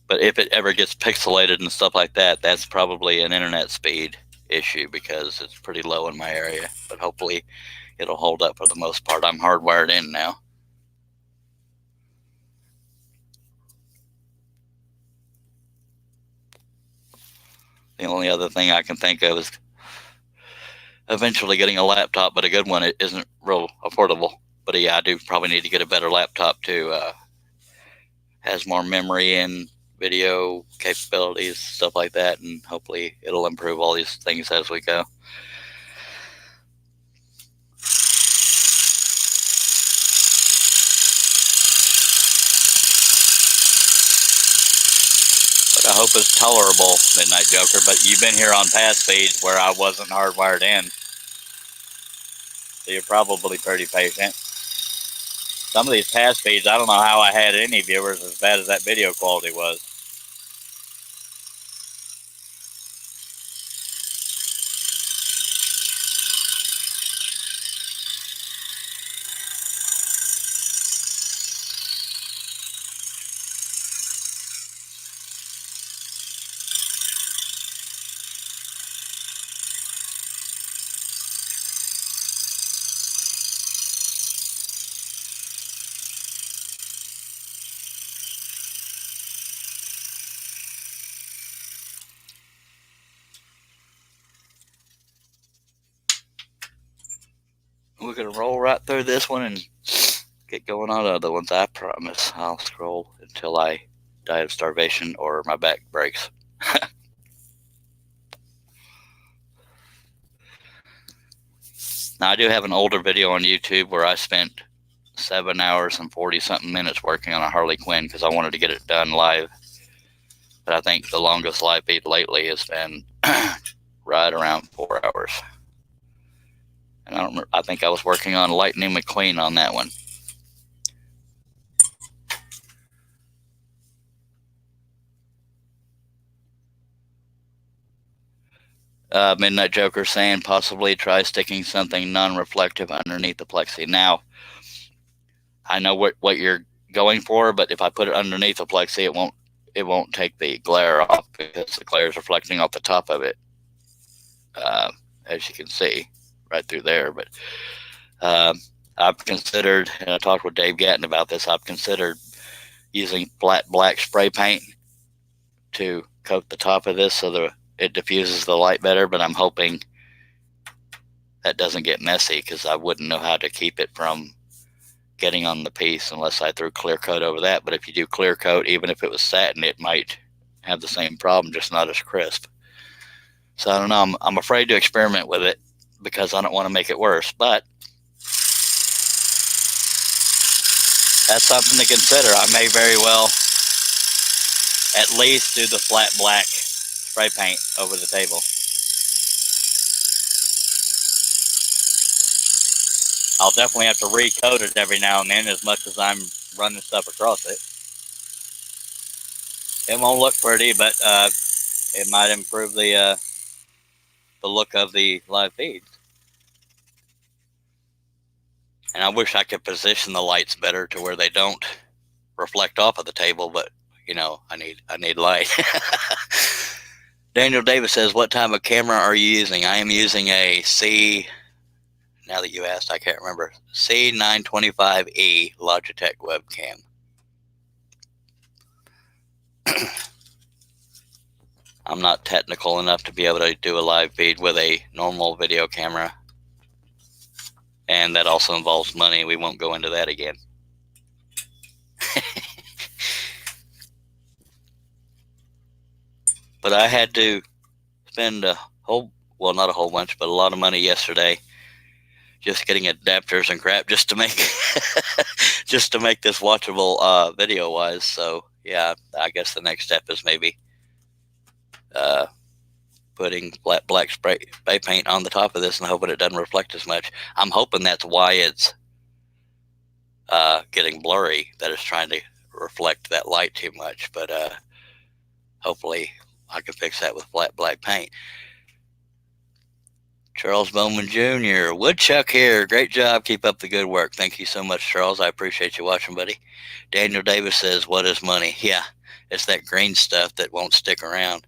But if it ever gets pixelated and stuff like that, that's probably an internet speed issue because it's pretty low in my area. But hopefully it'll hold up for the most part. I'm hardwired in now. The only other thing I can think of is eventually getting a laptop, but a good one. It isn't real affordable. But yeah, I do probably need to get a better laptop too. Has more memory and video capabilities, stuff like that, and hopefully it'll improve all these things as we go. But I hope it's tolerable, Midnight Joker, but you've been here on past feeds where I wasn't hardwired in, so you're probably pretty patient. Some of these past feeds, I don't know how I had any viewers as bad as that video quality was. We're going to roll right through this one and get going on other ones. I promise. I'll scroll until I die of starvation or my back breaks. Now, I do have an older video on YouTube where I spent 7 hours and 40-something minutes working on a Harley Quinn because I wanted to get it done live. But I think the longest live feed lately has been right around 4 hours. And I think I was working on Lightning McQueen on that one. Midnight Joker saying possibly try sticking something non-reflective underneath the plexi. Now, I know what you're going for, but if I put it underneath the plexi, it won't take the glare off because the glare is reflecting off the top of it, as you can see right through there. But I've considered, and I talked with Dave Gatton about this, I've considered using flat black spray paint to coat the top of this so that it diffuses the light better, but I'm hoping that doesn't get messy because I wouldn't know how to keep it from getting on the piece unless I threw clear coat over that. But if you do clear coat, even if it was satin, it might have the same problem, just not as crisp. So I don't know. I'm afraid to experiment with it because I don't want to make it worse, but that's something to consider. I may very well at least do the flat black spray paint over the table. I'll definitely have to recoat it every now and then as much as I'm running stuff across it. It won't look pretty, but it might improve the look of the live feed. And I wish I could position the lights better to where they don't reflect off of the table, but I need light. Daniel Davis says, what type of camera are you using? I am using a now that you asked, I can't remember, C925E Logitech webcam. I'm not technical enough to be able to do a live feed with a normal video camera. And that also involves money. We won't go into that again. But I had to spend not a whole bunch, but a lot of money yesterday just getting adapters and crap just to make this watchable video wise. So yeah, I guess the next step is maybe putting black spray paint on the top of this and hoping it doesn't reflect as much. I'm hoping that's why it's getting blurry, that it's trying to reflect that light too much. But hopefully I can fix that with black paint. Charles Bowman Jr. Woodchuck here. Great job. Keep up the good work. Thank you so much, Charles. I appreciate you watching, buddy. Daniel Davis says, what is money? Yeah, it's that green stuff that won't stick around.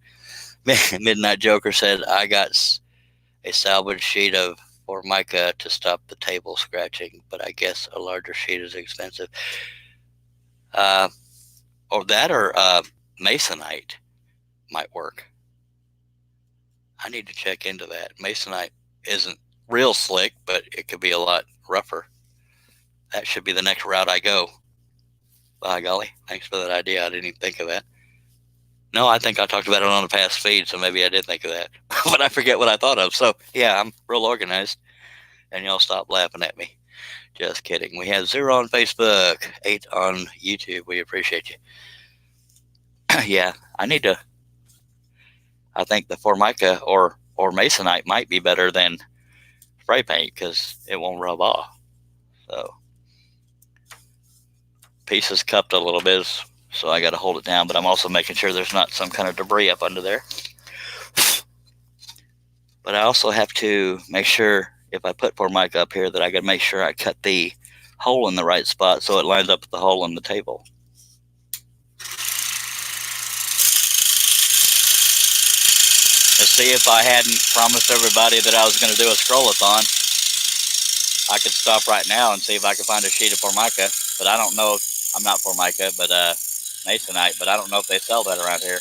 Midnight Joker said, I got a salvage sheet of Formica to stop the table scratching, but I guess a larger sheet is expensive. Or Masonite might work. I need to check into that. Masonite isn't real slick, but it could be a lot rougher. That should be the next route I go. By golly, thanks for that idea. I didn't even think of that. No, I think I talked about it on a past feed, so maybe I did think of that. But I forget what I thought of. So, yeah, I'm real organized. And y'all stop laughing at me. Just kidding. We have 0 on Facebook, 8 on YouTube. We appreciate you. Yeah, I think the Formica or Masonite might be better than spray paint because it won't rub off. So, piece is cupped a little bit, so I got to hold it down, but I'm also making sure there's not some kind of debris up under there. But I also have to make sure, if I put Formica up here, that I got to make sure I cut the hole in the right spot so it lines up with the hole in the table. To see if I hadn't promised everybody that I was going to do a Scrollathon, I could stop right now and see if I could find a sheet of Formica. But I don't know if, I'm not Formica, but Masonite, but I don't know if they sell that around here.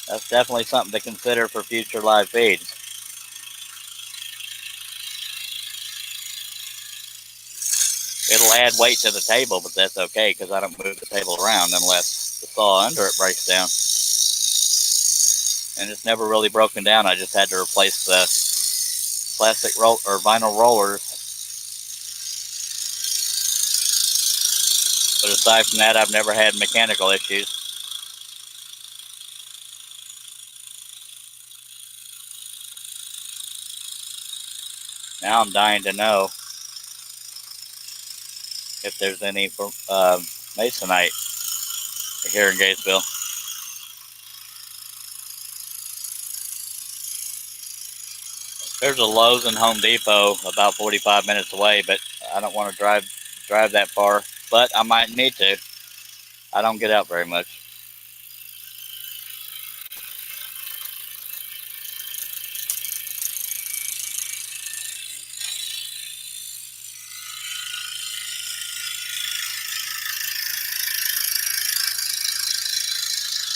That's definitely something to consider for future live feeds. It'll add weight to the table, but that's okay because I don't move the table around unless the saw under it breaks down. And it's never really broken down. I just had to replace the plastic roll or vinyl rollers. But aside from that, I've never had mechanical issues. Now I'm dying to know if there's any Masonite here in Gatesville. There's a Lowe's and Home Depot about 45 minutes away, but I don't want to drive that far. But I might need to. I don't get out very much.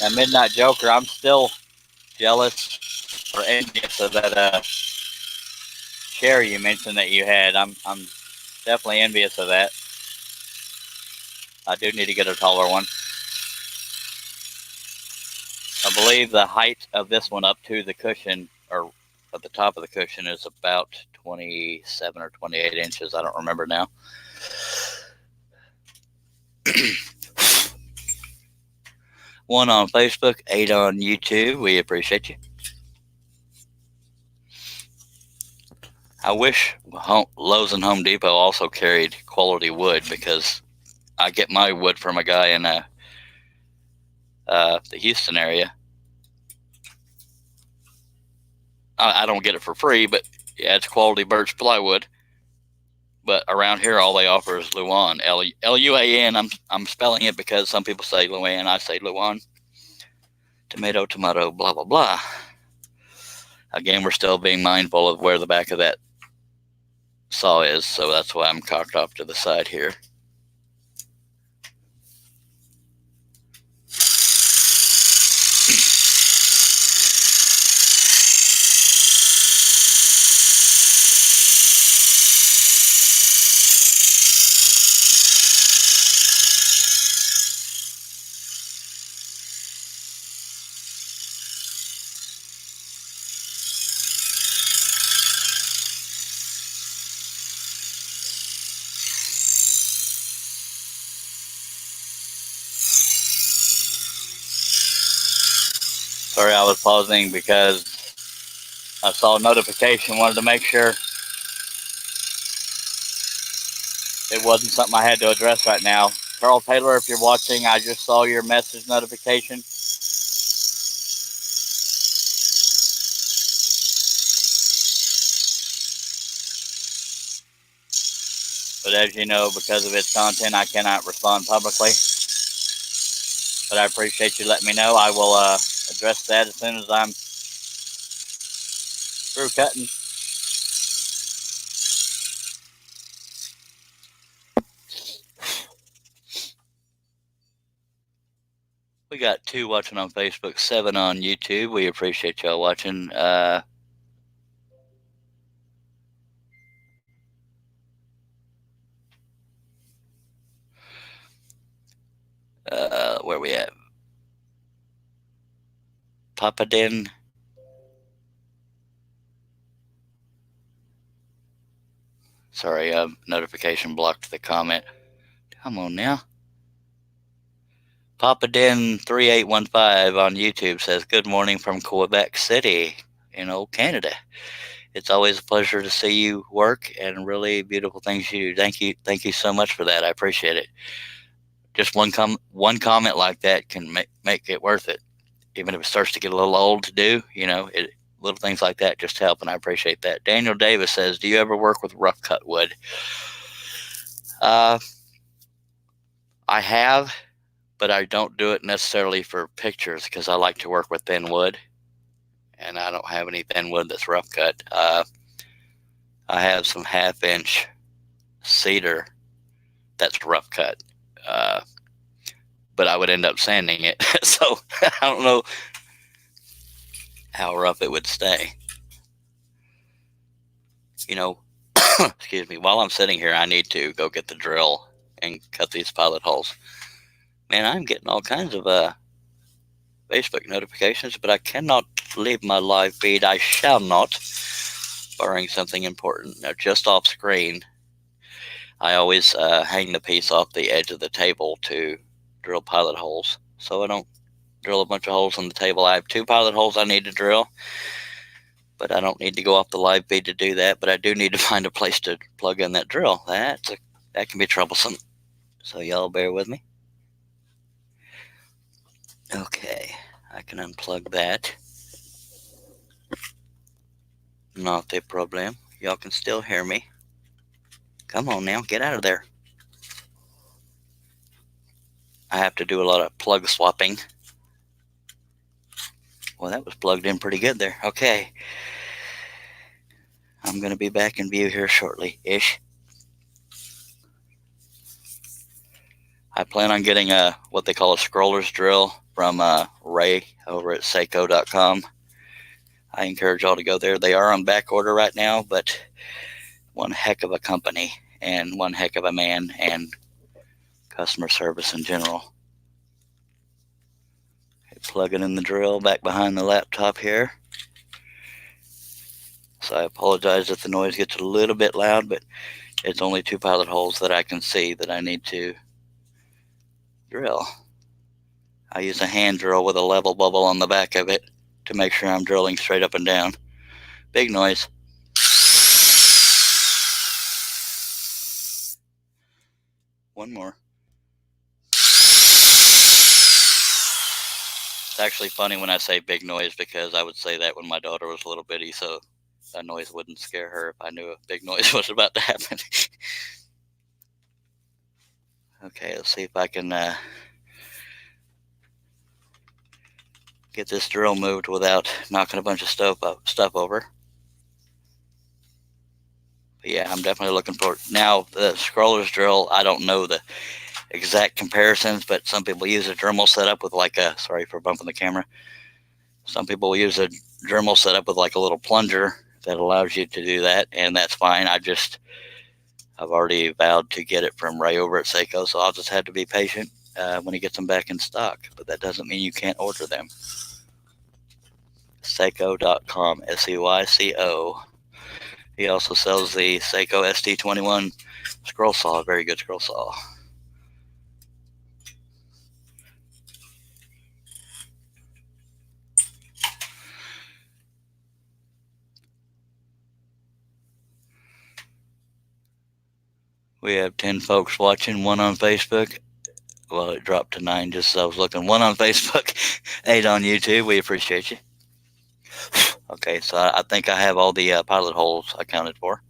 And Midnight Joker, I'm still jealous or envious of that chair you mentioned that you had. I'm definitely envious of that. I do need to get a taller one. I believe the height of this one up to the cushion, or at the top of the cushion, is about 27 or 28 inches. I don't remember now. One on Facebook, 8 on YouTube. We appreciate you. I wish Lowe's and Home Depot also carried quality wood, because I get my wood from a guy in the Houston area. I don't get it for free, but yeah, it's quality birch plywood.
but around here all they offer is Luan, Luan. I'm spelling it because some people say Luan, I say Luan. Tomato, tomato, blah blah blah. Again, we're still being mindful of where the back of that saw is, so that's why I'm cocked off to the side here. Sorry, I was pausing because I saw a notification, wanted to make sure it wasn't something I had to address right now. Carl Taylor, if you're watching, I just saw your message notification. But as you know, because of its content, I cannot respond publicly. But I appreciate you letting me know. I will address that as soon as I'm through cutting. We got 2 watching on Facebook, 7 on YouTube. We appreciate y'all watching. Where we at? Papadin. Sorry, notification blocked the comment. Come on now. Papadin3815 on YouTube says, good morning from Quebec City in old Canada. It's always a pleasure to see you work and really beautiful things you do. Thank you so much for that. I appreciate it. Just one comment like that can make it worth it, even if it starts to get a little old to do. Little things like that just help, and I appreciate that. Daniel Davis says, do you ever work with rough cut wood? I have, but I don't do it necessarily for pictures because I like to work with thin wood, and I don't have any thin wood that's rough cut. I have some 1/2-inch cedar that's rough cut, but I would end up sanding it, so I don't know how rough it would stay. Excuse me, while I'm sitting here, I need to go get the drill and cut these pilot holes. Man, I'm getting all kinds of Facebook notifications, but I cannot leave my live feed. I shall not, barring something important. Now, just off screen, I always hang the piece off the edge of the table to drill pilot holes, so I don't drill a bunch of holes on the table. I have 2 pilot holes I need to drill, but I don't need to go off the live feed to do that. But I do need to find a place to plug in that drill. That can be troublesome, so y'all bear with me. Okay, I can unplug that. Not a problem. Y'all can still hear me. Come on now, get out of there. I have to do a lot of plug swapping. Well, that was plugged in pretty good there. Okay. I'm going to be back in view here shortly-ish. I plan on getting what they call a scroller's drill from Ray over at Seiko.com. I encourage y'all to go there. They are on back order right now, but one heck of a company and one heck of a man and customer service in general. Plugging in the drill back behind the laptop here. So I apologize if the noise gets a little bit loud, but it's only 2 pilot holes that I can see that I need to drill. I use a hand drill with a level bubble on the back of it to make sure I'm drilling straight up and down. Big noise. One more. It's actually funny when I say big noise because I would say that when my daughter was a little bitty, so that noise wouldn't scare her if I knew a big noise was about to happen. Okay, let's see if I can get this drill moved without knocking a bunch of stuff over. But yeah, I'm definitely looking for it. Now, the scroller's drill, I don't know the exact comparisons, but some people use a Dremel setup with like a, sorry for bumping the camera. Some people use a Dremel setup with like a little plunger that allows you to do that, and that's fine. I've already vowed to get it from Ray over at Seiko, so I'll just have to be patient when he gets them back in stock. But that doesn't mean you can't order them. Seiko.com, Seyco. He also sells the Seiko ST21 scroll saw, a very good scroll saw. We have 10 folks watching, one on Facebook. Well, it dropped to 9 just as I was looking. One on Facebook, 8 on YouTube. We appreciate you. Okay, so I think I have all the pilot holes accounted for.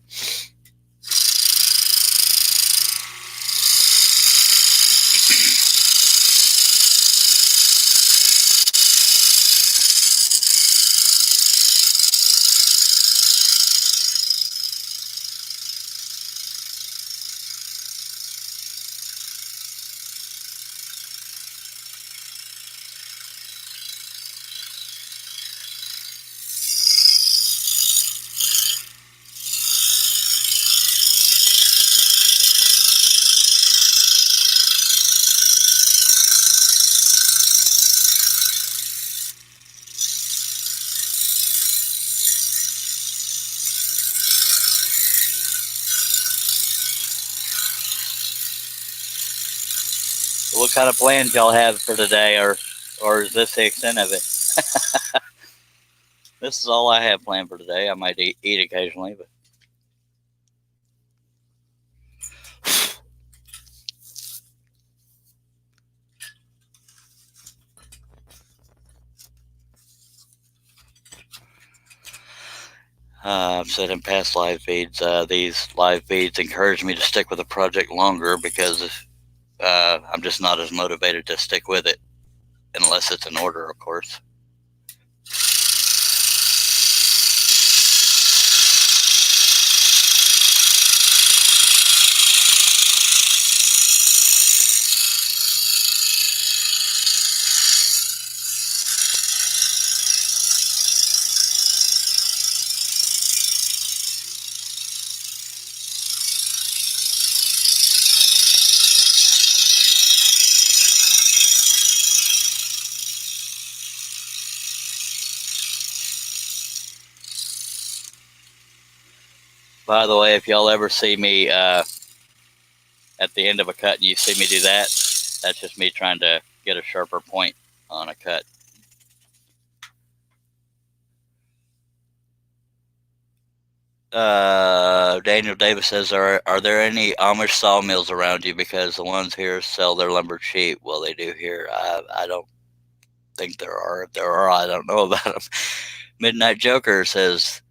What kind of plans y'all have for today, or is this the extent of it? This is all I have planned for today. I might eat occasionally, but I've said in past live feeds, these live feeds encourage me to stick with a project longer because I'm just not as motivated to stick with it unless it's in order, of course. By the way, if y'all ever see me at the end of a cut and you see me do that, that's just me trying to get a sharper point on a cut. Daniel Davis says, are there any Amish sawmills around you? Because the ones here sell their lumber cheap. Well, they do here. I don't think there are. If there are, I don't know about them. Midnight Joker says,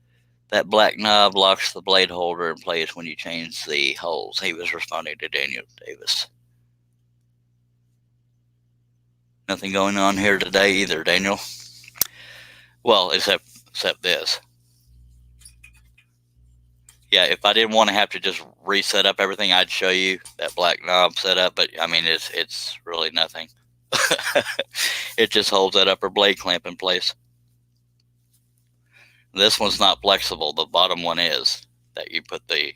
that black knob locks the blade holder in place when you change the holes. He was responding to Daniel Davis. Nothing going on here today either, Daniel. Well, except this. Yeah, if I didn't want to have to just reset up everything, I'd show you that black knob setup. But I mean, it's really nothing. It just holds that upper blade clamp in place. This one's not flexible. The bottom one is, that you put the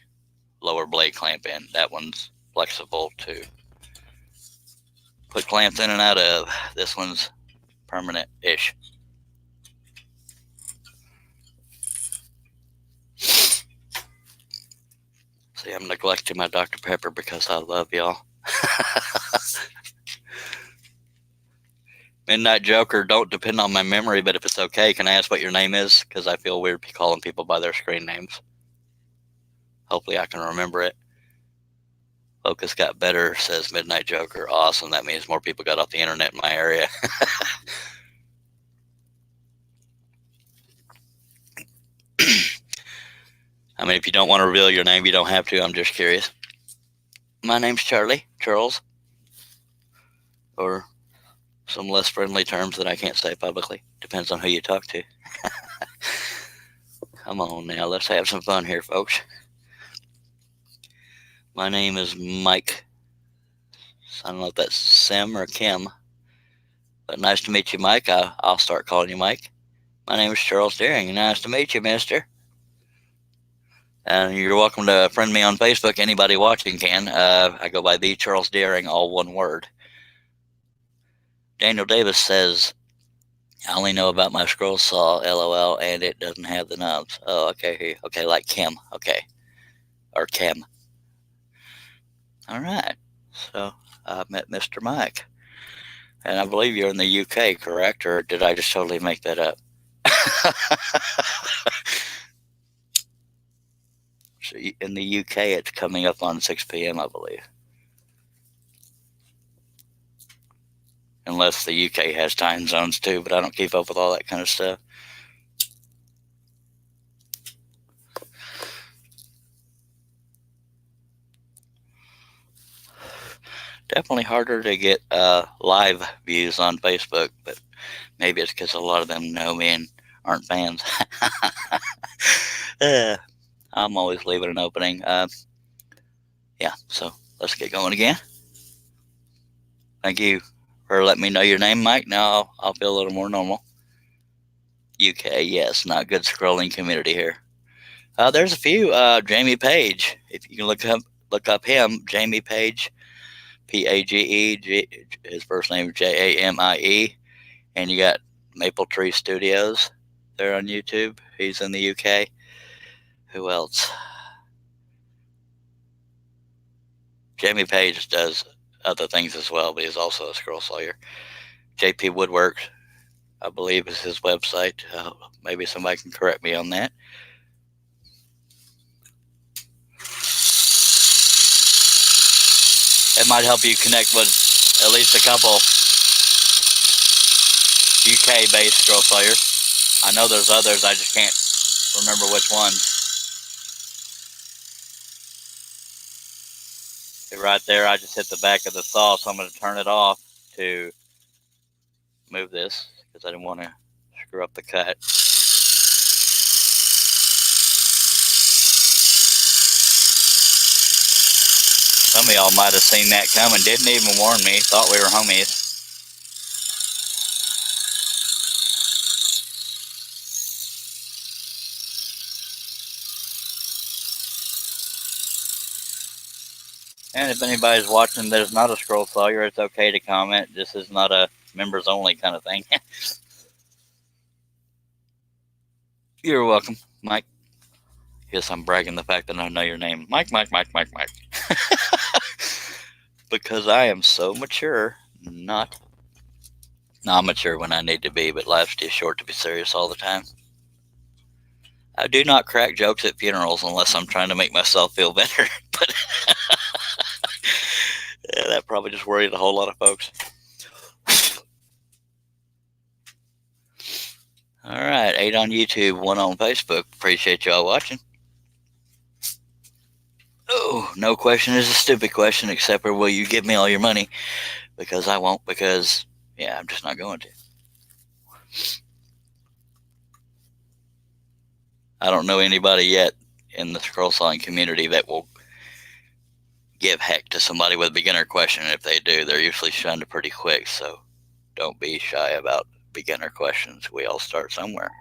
lower blade clamp in. That one's flexible to put clamps in and out of. This one's permanent-ish. See, I'm neglecting my Dr. Pepper because I love y'all. Midnight Joker, don't depend on my memory, but if it's okay, can I ask what your name is? Because I feel weird calling people by their screen names. Hopefully I can remember it. Focus got better, says Midnight Joker. Awesome. That means more people got off the internet in my area. I mean, if you don't want to reveal your name, you don't have to. I'm just curious. My name's Charlie. Charles. or some less friendly terms that I can't say publicly. Depends on who you talk to. Come on now, let's have some fun here, folks. My name is Mike. I don't know if that's Sim or Kim, but nice to meet you, Mike. I'll start calling you Mike. My name is Charles Deering. Nice to meet you, mister. And you're welcome to friend me on Facebook. Anybody watching can. I go by the Charles Deering, all one word. Daniel Davis says, I only know about my scroll saw, LOL, and it doesn't have the knobs. Oh, okay. Okay, like Kim. Okay. Or Kim. All right. So I met Mr. Mike. And I believe you're in the UK, correct? Or did I just totally make that up? So in the UK, it's coming up on 6 p.m., I believe. Unless the UK has time zones too, but I don't keep up with all that kind of stuff. Definitely harder to get live views on Facebook, but maybe it's because a lot of them know me and aren't fans. I'm always leaving an opening. Yeah, so let's get going again. Thank you for letting me know your name, Mike. Now I'll feel a little more normal. UK, yes, not good scrolling community here. There's a few. Jamie Page, if you can look up him, Jamie Page, Page. His first name is Jamie, and you got Maple Tree Studios there on YouTube. He's in the UK. Who else? Jamie Page does other things as well, but he's also a scroll sawyer. JP Woodworks, I believe, is his website. Maybe somebody can correct me on that. It might help you connect with at least a couple UK-based scroll sawyers. I know there's others, I just can't remember which ones. Right there, I just hit the back of the saw, so I'm going to turn it off to move this because I didn't want to screw up the cut. Some of y'all might have seen that coming, didn't even warn me, thought we were homies. And if anybody's watching that is not a scroll sawyer, it's okay to comment. This is not a members only kind of thing. You're welcome, Mike. Yes, I'm bragging the fact that I know your name. Mike. Because I am so mature. No, I'm mature when I need to be, but life's too short to be serious all the time. I do not crack jokes at funerals unless I'm trying to make myself feel better. But yeah, that probably just worried a whole lot of folks. All right, 8 on YouTube, 1 on Facebook. Appreciate y'all watching. Oh, no question is a stupid question, except for will you give me all your money? Because I won't, because, yeah, I'm just not going to. I don't know anybody yet in the scroll sawing community that will give heck to somebody with a beginner question. If they do, they're usually shunned pretty quick, so don't be shy about beginner questions. We all start somewhere.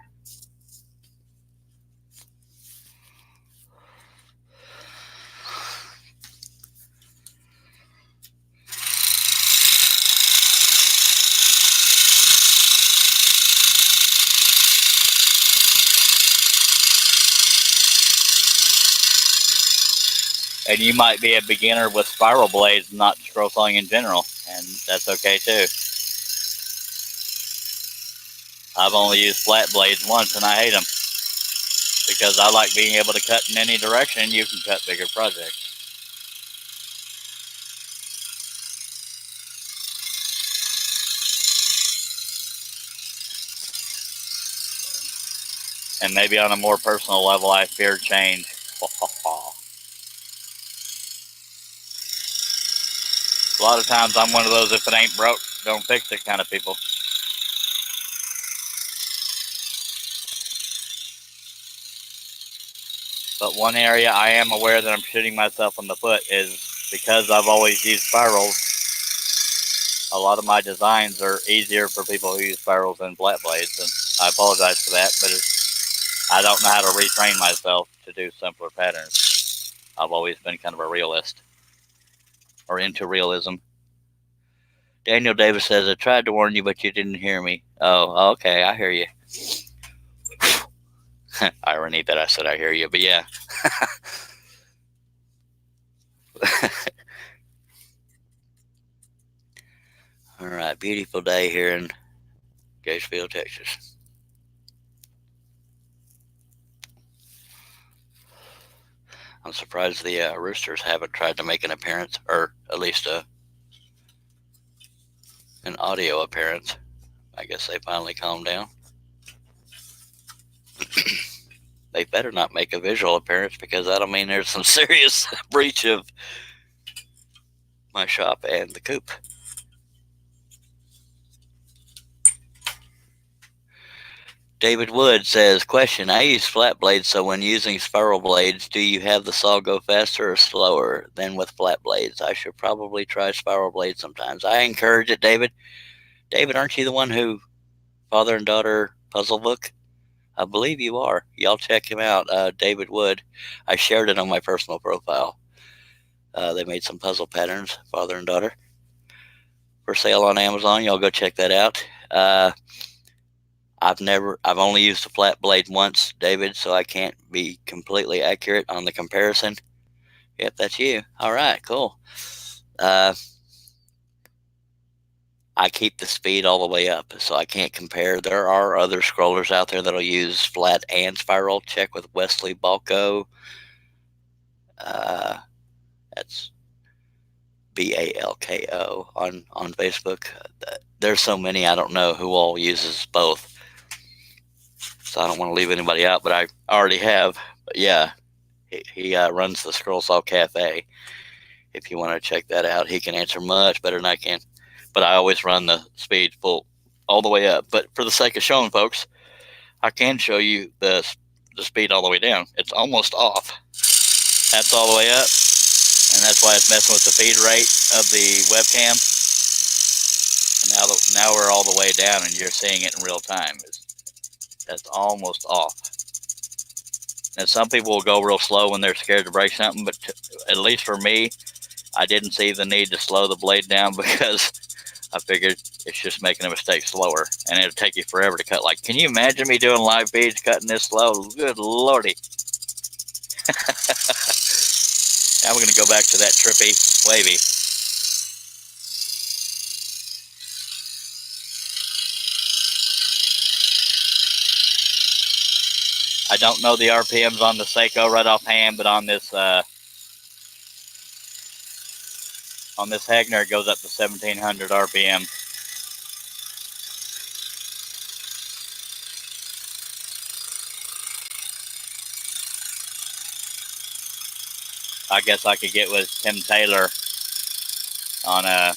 And you might be a beginner with spiral blades, not scroll sawing in general, and that's okay too. I've only used flat blades once, and I hate them because I like being able to cut in any direction. You can cut bigger projects. And maybe on a more personal level, I fear change.
A lot of times I'm one of those, if it ain't broke, don't fix it kind of people. But one area I am aware that I'm shooting myself in the foot is because I've always used spirals. A lot of my designs are easier for people who use spirals than flat blades, and I apologize for that, but I don't know how to retrain myself to do simpler patterns. I've always been kind of a realist, or into realism. Daniel Davis says, I tried to warn you, but you didn't hear me. Oh, okay, I hear you. Irony that I said I hear you, but yeah. All right, beautiful day here in Gatesville, Texas. I'm surprised the Roosters haven't tried to make an appearance, or at least an audio appearance. I guess they finally calmed down. They better not make a visual appearance, because that'll mean there's some serious breach of my shop and the coop. David Wood says, question, I use flat blades, so when using spiral blades, do you have the saw go faster or slower than with flat blades? I should probably try spiral blades sometimes. I encourage it, David. David, aren't you the one who father and daughter puzzle book? I believe you are. Y'all check him out, David Wood. I shared it on my personal profile. They made some puzzle patterns, father and daughter, for sale on Amazon. Y'all go check that out. I've only used a flat blade once, David, so I can't be completely accurate on the comparison. Yep, that's you. All right, cool. I keep the speed all the way up, so I can't compare. There are other scrollers out there that'll use flat and spiral. Check with Wesley Balco. That's Balko on Facebook. There's so many, I don't know who all uses both, so I don't want to leave anybody out, but I already have. But yeah, he runs the Scroll Saw Cafe. If you want to check that out, he can answer much better than I can. But I always run the speed full all the way up. But for the sake of showing folks, I can show you the speed all the way down. It's almost off. That's all the way up, and that's why it's messing with the feed rate of the webcam. Now we're all the way down, and you're seeing it in real time. That's almost off. And some people will go real slow when they're scared to break something, but at least for me, I didn't see the need to slow the blade down, because I figured it's just making a mistake slower, and it'll take you forever to cut. Like, can you imagine me doing live feeds cutting this slow? Good lordy. Now we're going to go back to that trippy wavy. I don't know the RPMs on the Seiko right offhand, but on this Hagner, it goes up to 1700 RPM. I guess I could get with Tim Taylor on a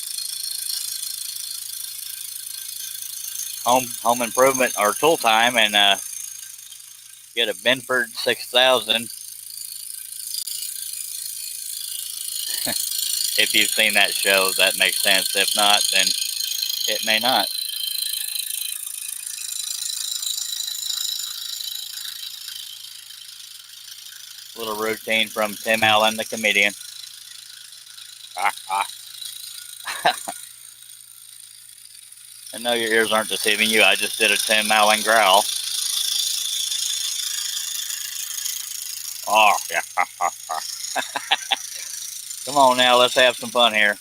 home improvement or tool time and get a Benford 6000. If you've seen that show, that makes sense. If not, then it may not. Little routine from Tim Allen, the comedian. I know your ears aren't deceiving you. I just did a Tim Allen growl. Oh, yeah. Come on now, let's have some fun here.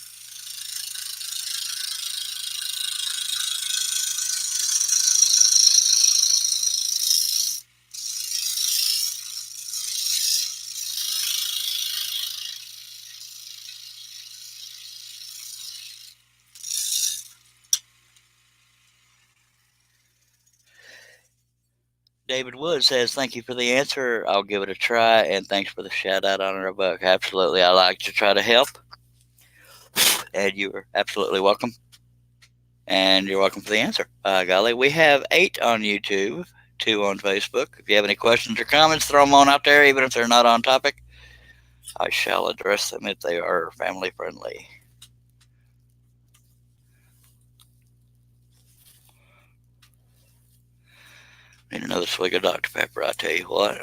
David Wood says, thank you for the answer. I'll give it a try, and thanks for the shout out on our book. Absolutely, I like to try to help.
And you are absolutely welcome. And you're welcome for the answer. Golly, we have 8 on YouTube, 2 on Facebook. If you have any questions or comments, throw them on out there, even if they're not on topic. I shall address them if they are family friendly. Need another swig of Dr. Pepper, I tell you what.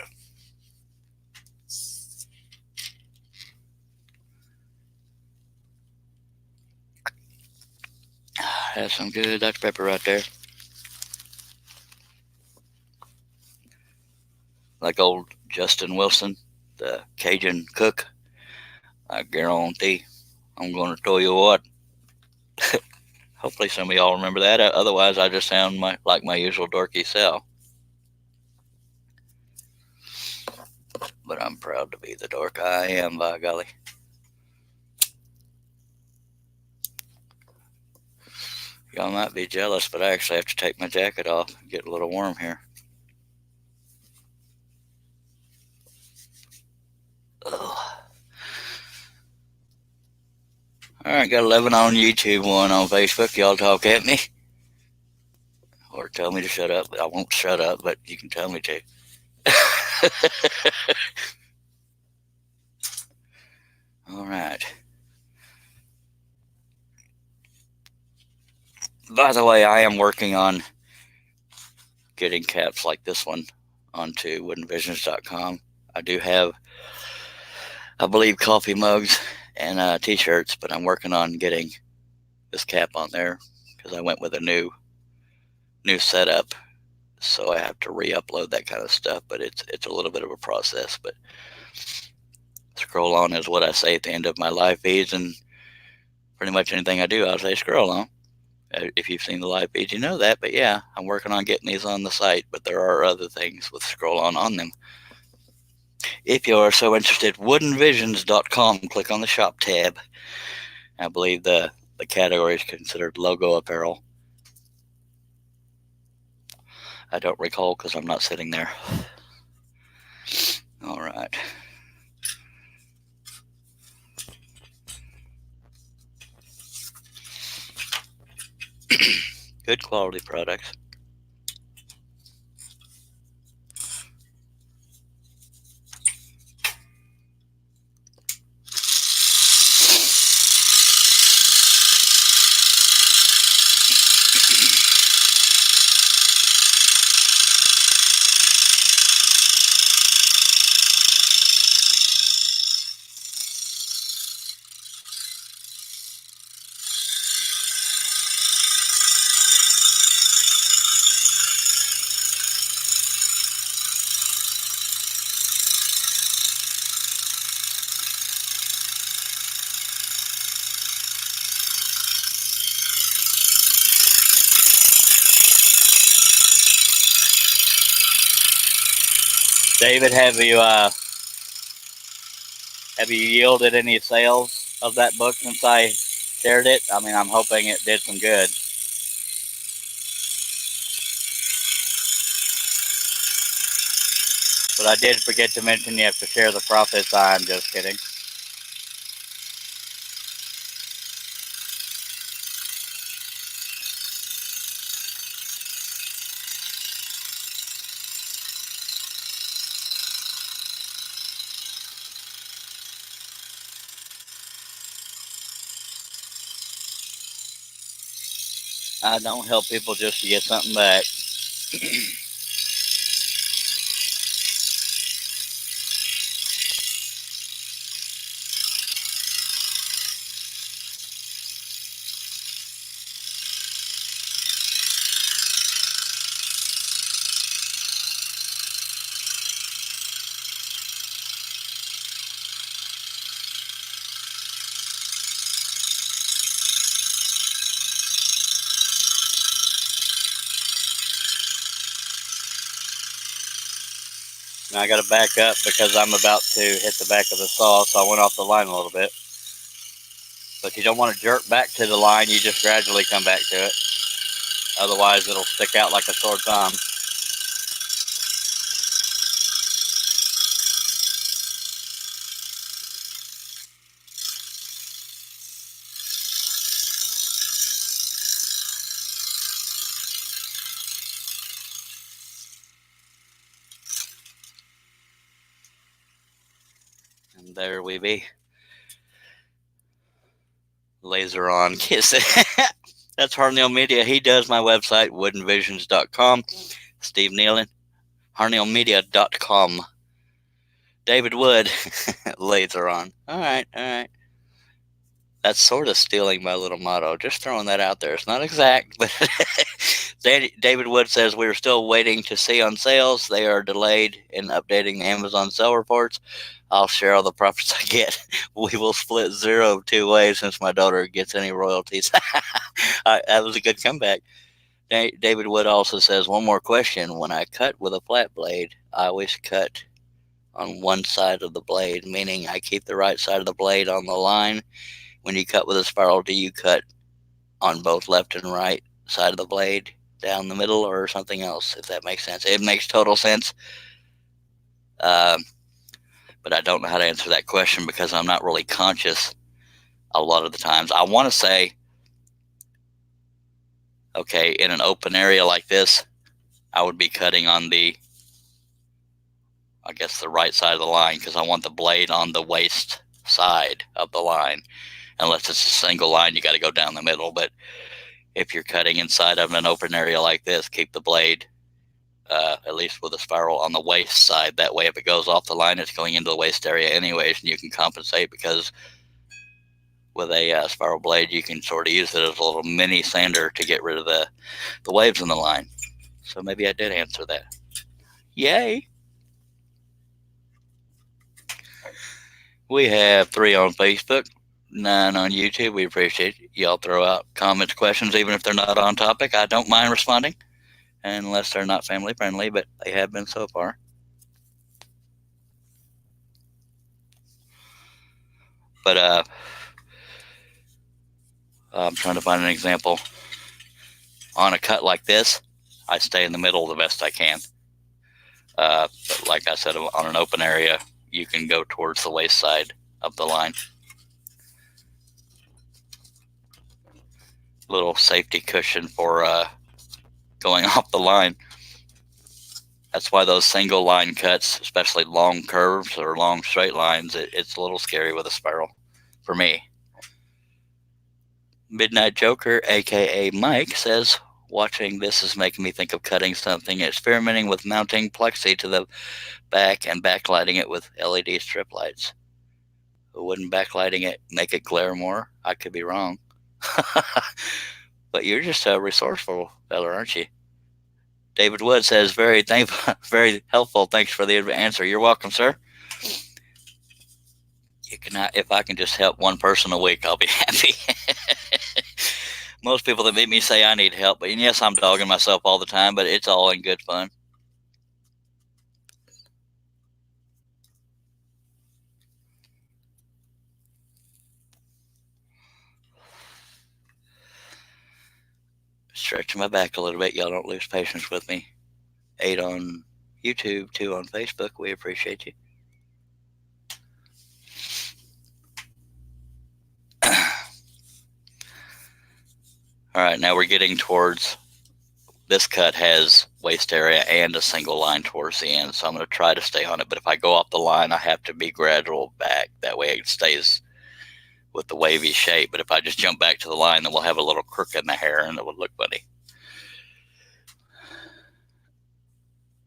That's some good Dr. Pepper right there. Like old Justin Wilson, the Cajun cook. I guarantee I'm going to tell you what. Hopefully some of y'all remember that. Otherwise, I just sound like my usual dorky self. But I'm proud to be the dork I am, by golly. Y'all might be jealous, but I actually have to take my jacket off and get a little warm here. Ugh. Alright, got 11 on YouTube, 1 on Facebook. Y'all talk at me. Or tell me to shut up. I won't shut up, but you can tell me to. Alright. By the way, I am working on getting caps like this one onto woodenvisions.com. I do have, I believe, coffee mugs and t-shirts, but I'm working on getting this cap on there because I went with a new setup, so I have to re-upload that kind of stuff. But it's a little bit of a process. But scroll on is what I say at the end of my live feeds, and pretty much anything I do, I'll say scroll on. If you've seen the live feeds, you know that. But yeah, I'm working on getting these on the site, but there are other things with scroll on them. If you are so interested, woodenvisions.com, click on the shop tab. I believe the category is considered logo apparel. I don't recall because I'm not sitting there. All right. Good quality products. David, have you yielded any sales of that book since I shared it? I mean, I'm hoping it did some good. But I did forget to mention you have to share the profits. I'm just kidding. I don't help people just to get something back. Now I got to back up because I'm about to hit the back of the saw, so I went off the line a little bit. But you don't want to jerk back to the line, you just gradually come back to it. Otherwise it'll stick out like a sore thumb. There we be. Laser on kiss. That's Harneil Media. He does my website, woodenvisions.com. Steve Nealon, harneilmedia.com. David Wood, laser on. All right. That's sort of stealing my little motto. Just throwing that out there. It's not exact, but David Wood says we're still waiting to see on sales. They are delayed in updating the Amazon sale reports. I'll share all the profits I get. We will split 0 2 ways since my daughter gets any royalties. That was a good comeback. David Wood also says, one more question. When I cut with a flat blade, I always cut on one side of the blade, meaning I keep the right side of the blade on the line. When you cut with a spiral, do you cut on both left and right side of the blade, down the middle, or something else, if that makes sense? It makes total sense. But I don't know how to answer that question because I'm not really conscious a lot of the times. I want to say, okay, in an open area like this, I would be cutting on the right side of the line because I want the blade on the waist side of the line. Unless it's a single line, you got to go down the middle. But if you're cutting inside of an open area like this, keep the blade, at least with a spiral, on the waist side. That way, if it goes off the line, it's going into the waist area anyways, and you can compensate because with a spiral blade, you can sort of use it as a little mini sander to get rid of the waves in the line. So maybe I did answer that. Yay! We have 3 on Facebook, 9 on YouTube. We appreciate y'all throw out comments, questions, even if they're not on topic. I don't mind responding, unless they're not family friendly, but they have been so far. But I'm trying to find an example. On a cut like this, I stay in the middle the best I can. But like I said, on an open area, you can go towards the waist side of the line. Little safety cushion for going off the line. That's why those single line cuts, especially long curves or long straight lines, it's a little scary with a spiral for me. Midnight Joker, aka Mike, says, watching this is making me think of cutting something, experimenting with mounting plexi to the back and backlighting it with LED strip lights. Wouldn't backlighting it make it glare more? I could be wrong. But you're just a resourceful fella, aren't you? David Wood says, very thankful, very helpful. Thanks for the answer. You're welcome, sir. If I can just help one person a week, I'll be happy. Most people that meet me say I need help, but yes, I'm dogging myself all the time, but it's all in good fun. Stretching my back a little bit. Y'all don't lose patience with me. 8 on YouTube, 2 on Facebook. We appreciate you. All right, now we're getting towards, this cut has waist area and a single line towards the end, so I'm going to try to stay on it. But if I go off the line, I have to be gradual back. That way it stays with the wavy shape. But if I just jump back to the line, then we'll have a little crook in the hair and it would look funny.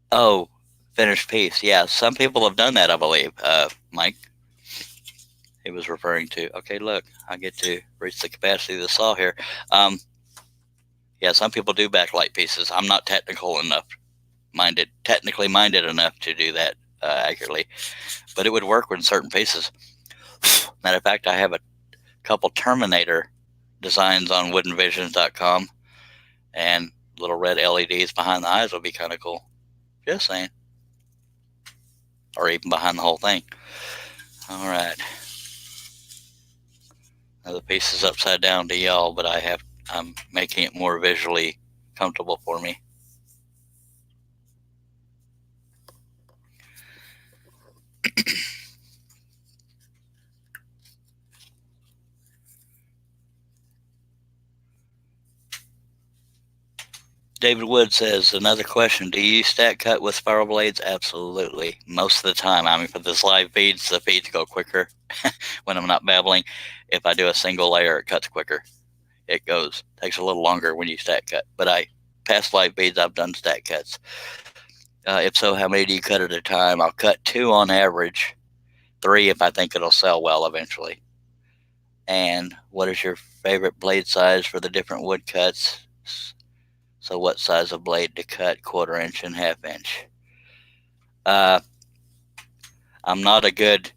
Oh, finished piece. Yeah, some people have done that, I believe. Mike, he was referring to. Okay, look, I get to reach the capacity of the saw here. Yeah, some people do backlight pieces. I'm not technically minded enough to do that accurately, but it would work with certain pieces. Matter of fact, I have a couple Terminator designs on woodenvisions.com, and little red LEDs behind the eyes would be kind of cool. Just saying. Or even behind the whole thing. All right. Now the piece is upside down to y'all, but I'm making it more visually comfortable for me. David Wood says, another question. Do you stack cut with spiral blades? Absolutely. Most of the time. I mean, for this live feeds, the feeds go quicker when I'm not babbling. If I do a single layer, it cuts quicker. Takes a little longer when you stack cut. But past live feeds, I've done stack cuts. If so, how many do you cut at a time? I'll cut 2 on average, 3 if I think it'll sell well eventually. And what is your favorite blade size for the different wood cuts? So what size of blade to cut, 1/4 inch and 1/2 inch? I'm not a good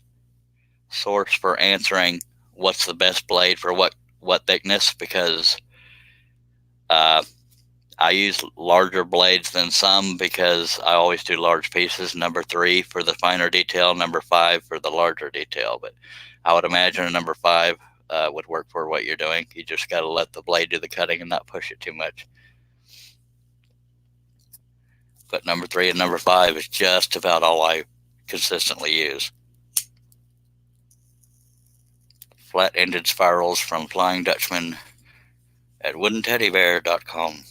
source for answering what's the best blade for what thickness, because I use larger blades than some because I always do large pieces. Number 3 for the finer detail, number 5 for the larger detail. But I would imagine a number 5 would work for what you're doing. You just got to let the blade do the cutting and not push it too much. But number 3 and number 5 is just about all I consistently use. Flat-ended spirals from Flying Dutchman at woodenteddybear.com.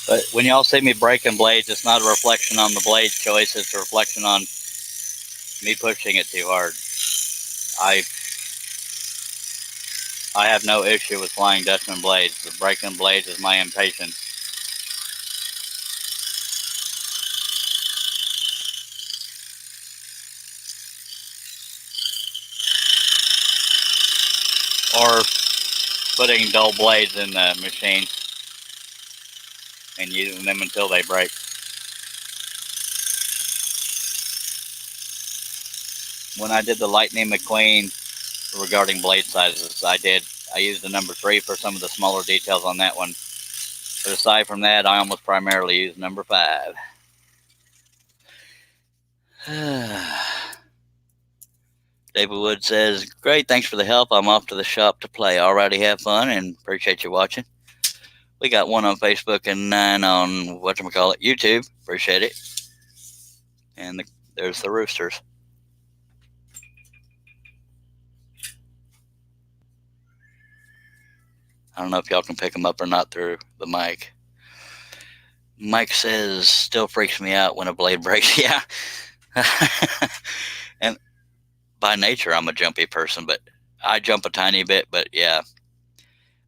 But when y'all see me breaking blades, it's not a reflection on the blade choice. It's a reflection on me pushing it too hard. I have no issue with Flying Dutchman blades. The breaking blades is my impatience. Or putting dull blades in the machine and using them until they break. When I did the Lightning McQueen regarding blade sizes, I used the number 3 for some of the smaller details on that one. But aside from that, I almost primarily use number 5. David Wood says, great, thanks for the help. I'm off to the shop to play. Alrighty, have fun, and appreciate you watching. We got 1 on Facebook and 9 on whatchamacallit, YouTube. Appreciate it. And there's the roosters. I don't know if y'all can pick them up or not through the mic. Mike says, still freaks me out when a blade breaks. Yeah. And by nature, I'm a jumpy person, but I jump a tiny bit. But yeah,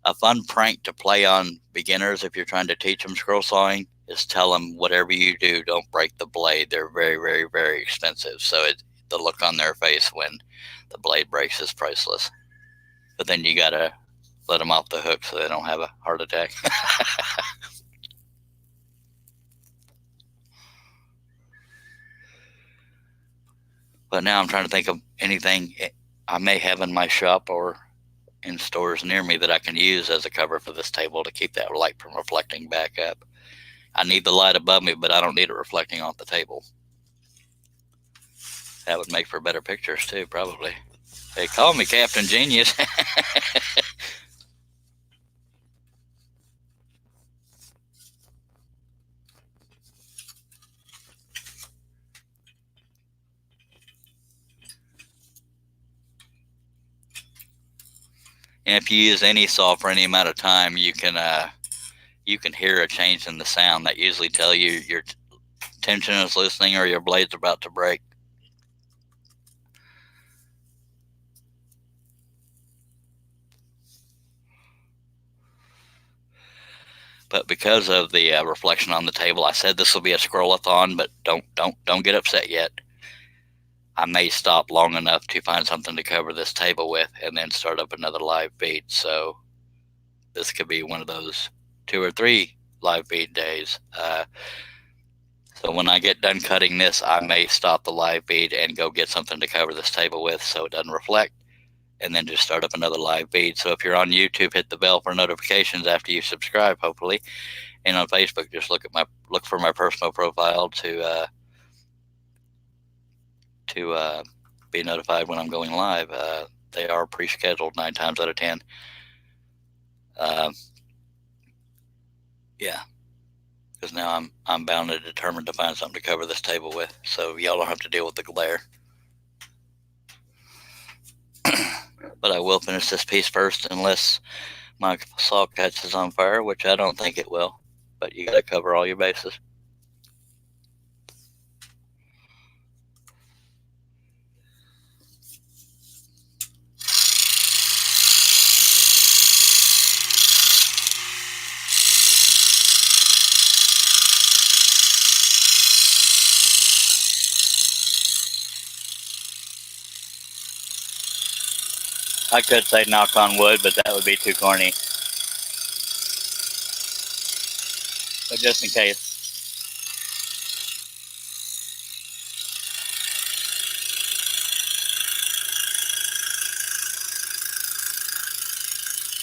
a fun prank to play on beginners if you're trying to teach them scroll sawing is tell them whatever you do, don't break the blade. They're very, very, very expensive. So the look on their face when the blade breaks is priceless. But then you got to let them off the hook so they don't have a heart attack. But now I'm trying to think of anything I may have in my shop or in stores near me that I can use as a cover for this table to keep that light from reflecting back up. I need the light above me, but I don't need it reflecting off the table. That would make for better pictures too, probably. They call me Captain Genius. And if you use any saw for any amount of time, you can hear a change in the sound that usually tell you your tension is loosening or your blade's about to break. But because of the reflection on the table, I said this will be a scrollathon, but don't get upset yet. I may stop long enough to find something to cover this table with and then start up another live feed. So this could be one of those 2 or 3 live feed days. So when I get done cutting this, I may stop the live feed and go get something to cover this table with so it doesn't reflect, and then just start up another live feed. So if you're on YouTube, hit the bell for notifications after you subscribe, hopefully. And on Facebook, just look for my personal profile to be notified when I'm going live. They are pre-scheduled 9 times out of 10. Yeah, because now I'm bound and determined to find something to cover this table with, so y'all don't have to deal with the glare. But I will finish this piece first, unless my saw catches on fire, which I don't think it will. But you got to cover all your bases. I could say knock on wood, but that would be too corny. But just in case.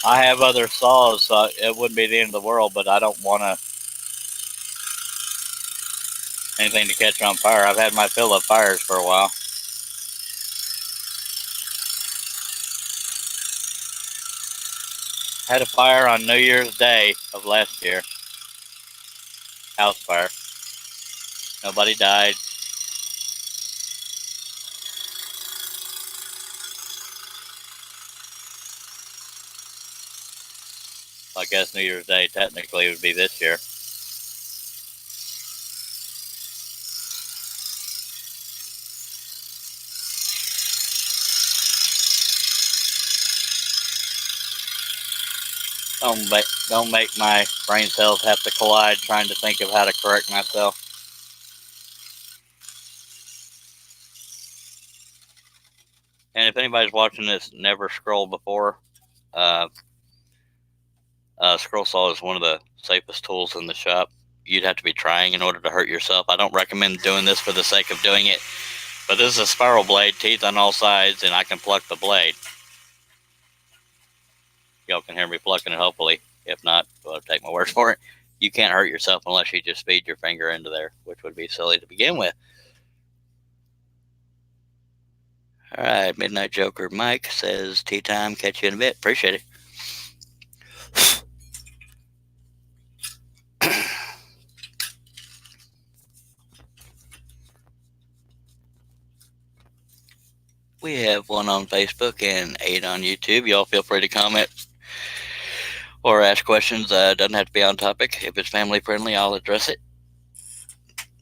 I have other saws, so it wouldn't be the end of the world, but I don't want anything to catch on fire. I've had my fill of fires for a while. Had a fire on New Year's Day of last year. House fire. Nobody died. I guess New Year's Day technically would be this year. Don't make my brain cells have to collide trying to think of how to correct myself. And if anybody's watching this never scrolled before, scroll saw is one of the safest tools in the shop. You'd have to be trying in order to hurt yourself. I don't recommend doing this for the sake of doing it, but this is a spiral blade, teeth on all sides, and I can pluck the blade. Y'all can hear me plucking it, hopefully. If not, well, take my word for it. You can't hurt yourself unless you just feed your finger into there, which would be silly to begin with. All right, Midnight Joker Mike says, tea time, catch you in a bit. Appreciate it.
We have 1 on Facebook and 8 on YouTube. Y'all feel free to comment or ask questions. Doesn't have to be on topic. If it's family friendly, I'll address it.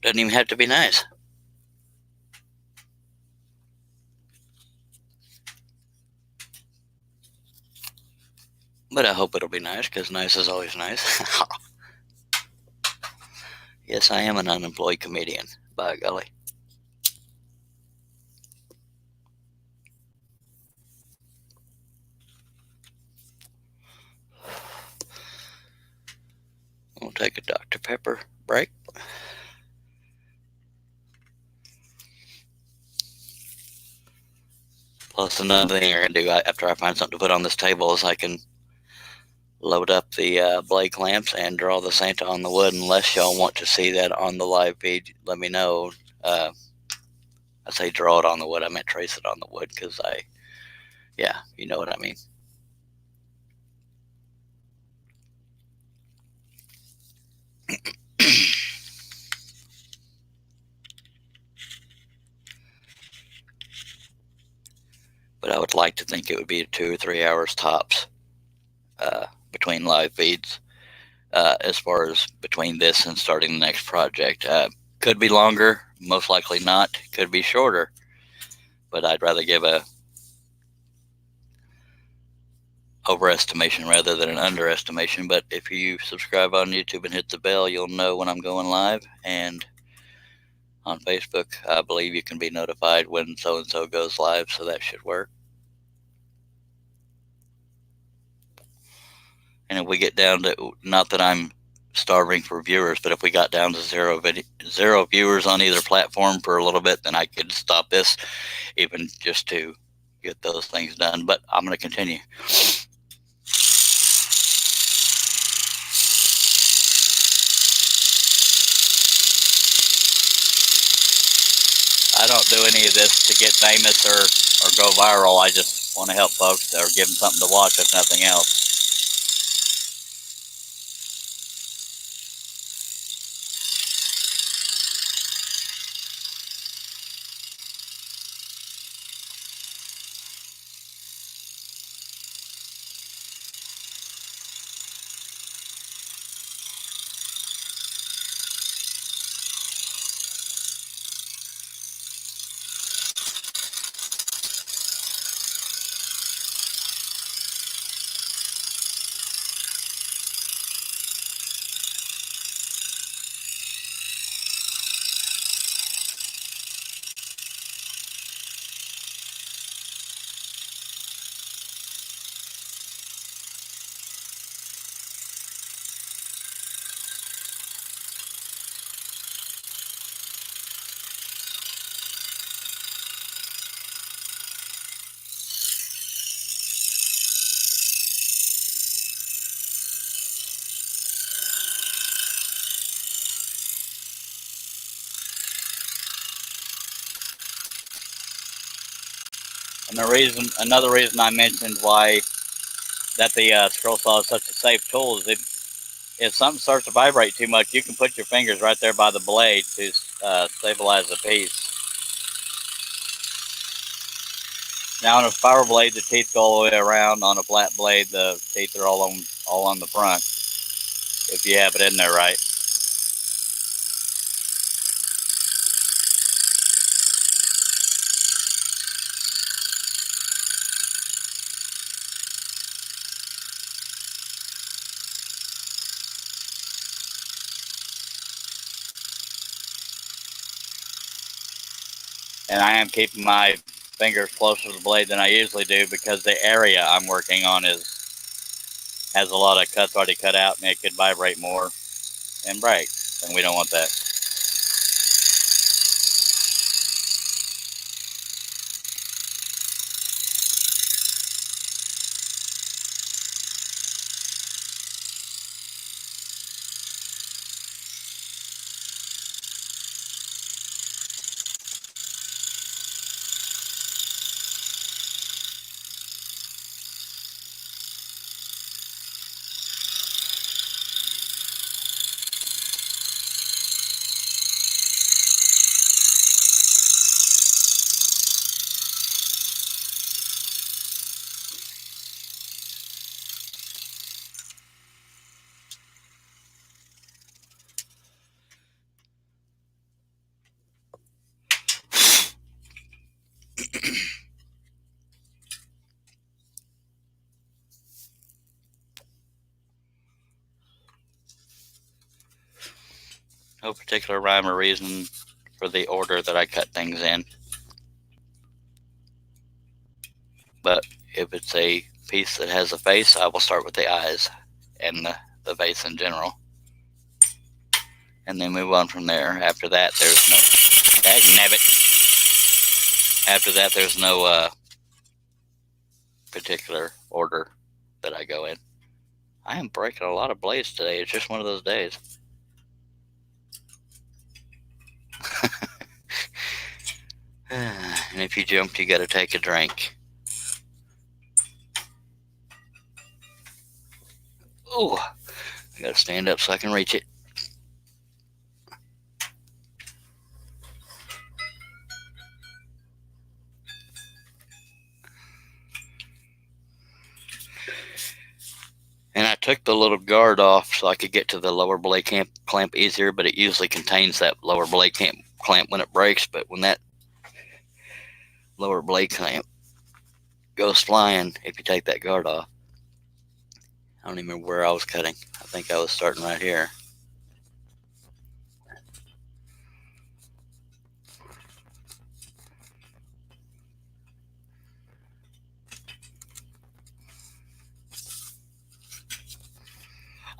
Doesn't even have to be nice. But I hope it'll be nice, because nice is always nice. Yes, I am an unemployed comedian, by golly. We'll take a Dr. Pepper break. Plus, another thing I can do after I find something to put on this table is I can load up the blade clamps and draw the Santa on the wood. Unless y'all want to see that on the live feed, let me know. I say draw it on the wood. I meant trace it on the wood, because yeah, you know what I mean. But I would like to think it would be 2 or 3 hours tops between live feeds, as far as between this and starting the next project. Could be longer, most likely not. Could be shorter, but I'd rather give a overestimation rather than an underestimation. But if you subscribe on YouTube and hit the bell, you'll know when I'm going live. And on Facebook, I believe you can be notified when so-and-so goes live, so that should work. And if we get down to, not that I'm starving for viewers, but if we got down to zero viewers on either platform for a little bit, then I could stop this, even just to get those things done. But I'm going to continue. I don't do any of this to get famous or go viral. I just want to help folks, or give them something to watch, if nothing else. And another reason I mentioned why that the scroll saw is such a safe tool is if something starts to vibrate too much, you can put your fingers right there by the blade to stabilize the piece. Now on a spiral blade, the teeth go all the way around. On a flat blade, the teeth are all on the front, if you have it in there right. And I am keeping my fingers closer to the blade than I usually do, because the area I'm working on has a lot of cuts already cut out, and it could vibrate more and break, and we don't want that.
No particular rhyme or reason for the order that I cut things in. But if it's a piece that has a face, I will start with the eyes and the face in general. And then move on from there. After that, there's no... Dagnabbit. After that, there's no particular order that I go in. I am breaking a lot of blades today. It's just one of those days. And if you jumped, you got to take a drink. Oh, I got to stand up so I can reach it. And I took the little guard off so I could get to the lower blade clamp easier, but it usually contains that lower blade clamp when it breaks. But when that lower blade clamp goes flying, if you take that guard off, I don't even remember where I was cutting. I think I was starting right here.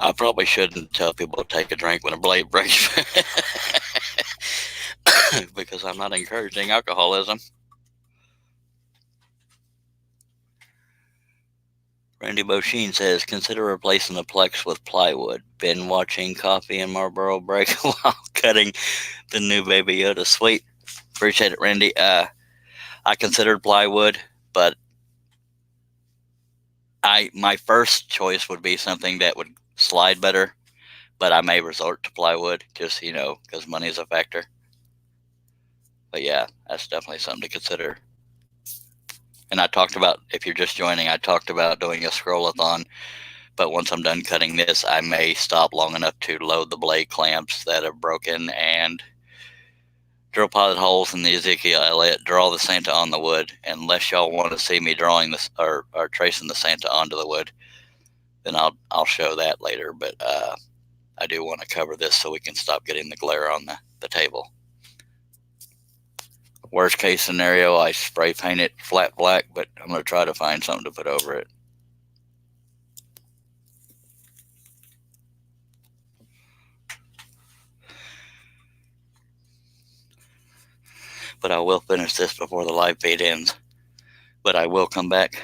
I probably shouldn't tell people to take a drink when a blade breaks because I'm not encouraging alcoholism. Randy Bosheen says, consider replacing the Plex with plywood. Been watching Coffee and Marlboro break while cutting the new Baby Yoda. Sweet. Appreciate it, Randy. I considered plywood, but my first choice would be something that would slide better, but I may resort to plywood just, because money is a factor. But yeah, that's definitely something to consider. And I talked about, if you're just joining, I talked about doing a scrollathon, but once I'm done cutting this, I may stop long enough to load the blade clamps that are broken and drill pilot holes in the Ezekiel Elliott, draw the Santa on the wood. Unless y'all want to see me drawing this or tracing the Santa onto the wood, then I'll show that later. But I do want to cover this so we can stop getting the glare on the table. Worst case scenario, I spray paint it flat black, but I'm going to try to find something to put over it. But I will finish this before the live feed ends. But I will come back.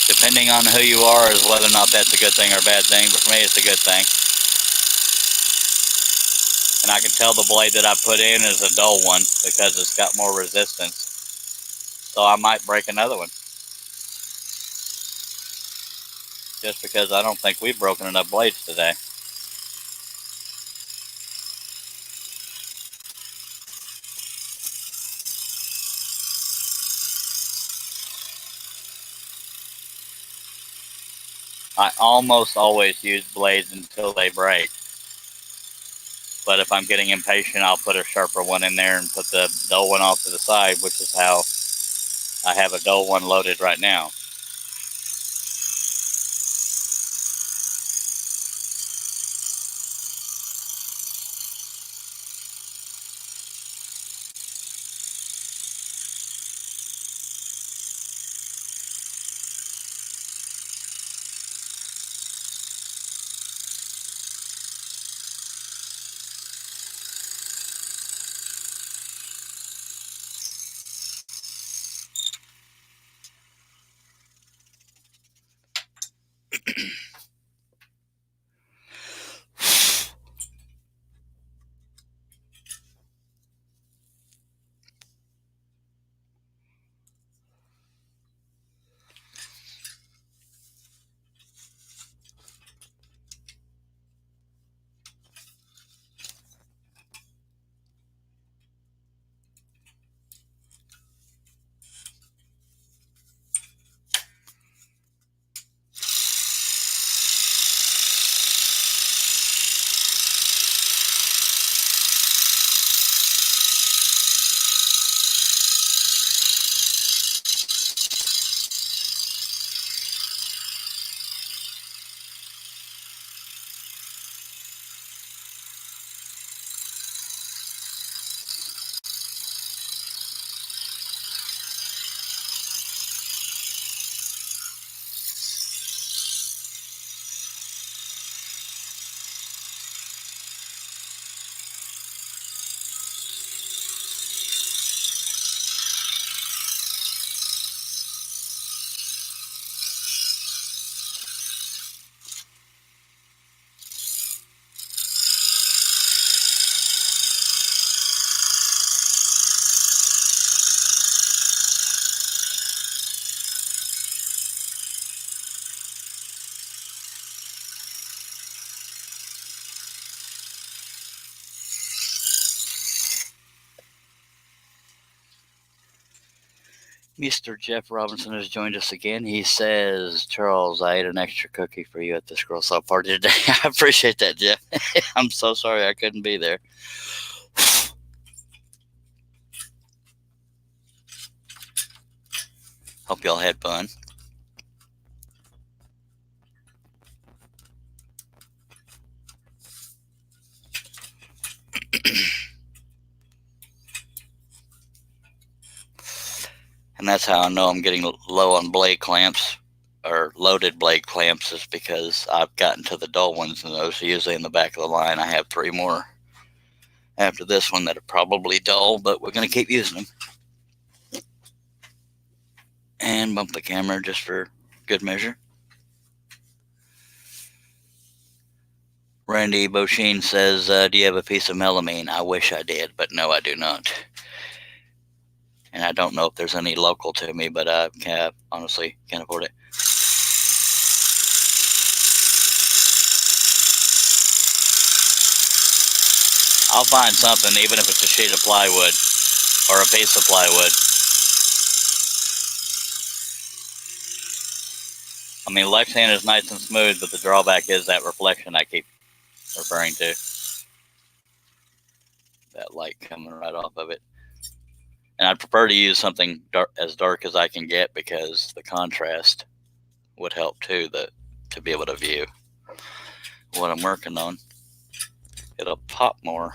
Depending on who you are is whether or not that's a good thing or a bad thing. But for me, it's a good thing. And I can tell the blade that I put in is a dull one because it's got more resistance. So I might break another one. Just because I don't think we've broken enough blades today. I almost always use blades until they break. But if I'm getting impatient, I'll put a sharper one in there and put the dull one off to the side, which is how I have a dull one loaded right now. Mr. Jeff Robinson has joined us again. He says, Charles, I ate an extra cookie for you at the Scrollathon party today. I appreciate that, Jeff. I'm so sorry I couldn't be there. Hope y'all had fun. And that's how I know I'm getting low on blade clamps, or loaded blade clamps, is because I've gotten to the dull ones, and those are usually in the back of the line. I have 3 more after this one that are probably dull, but we're going to keep using them. And bump the camera just for good measure. Randy Bosheen says, do you have a piece of melamine? I wish I did, but no, I do not. And I don't know if there's any local to me, but I honestly can't afford it. I'll find something, even if it's a sheet of plywood or a piece of plywood. I mean, Lexan is nice and smooth, but the drawback is that reflection I keep referring to. That light coming right off of it. And I'd prefer to use something as dark as I can get, because the contrast would help too, to be able to view what I'm working on. It'll pop more.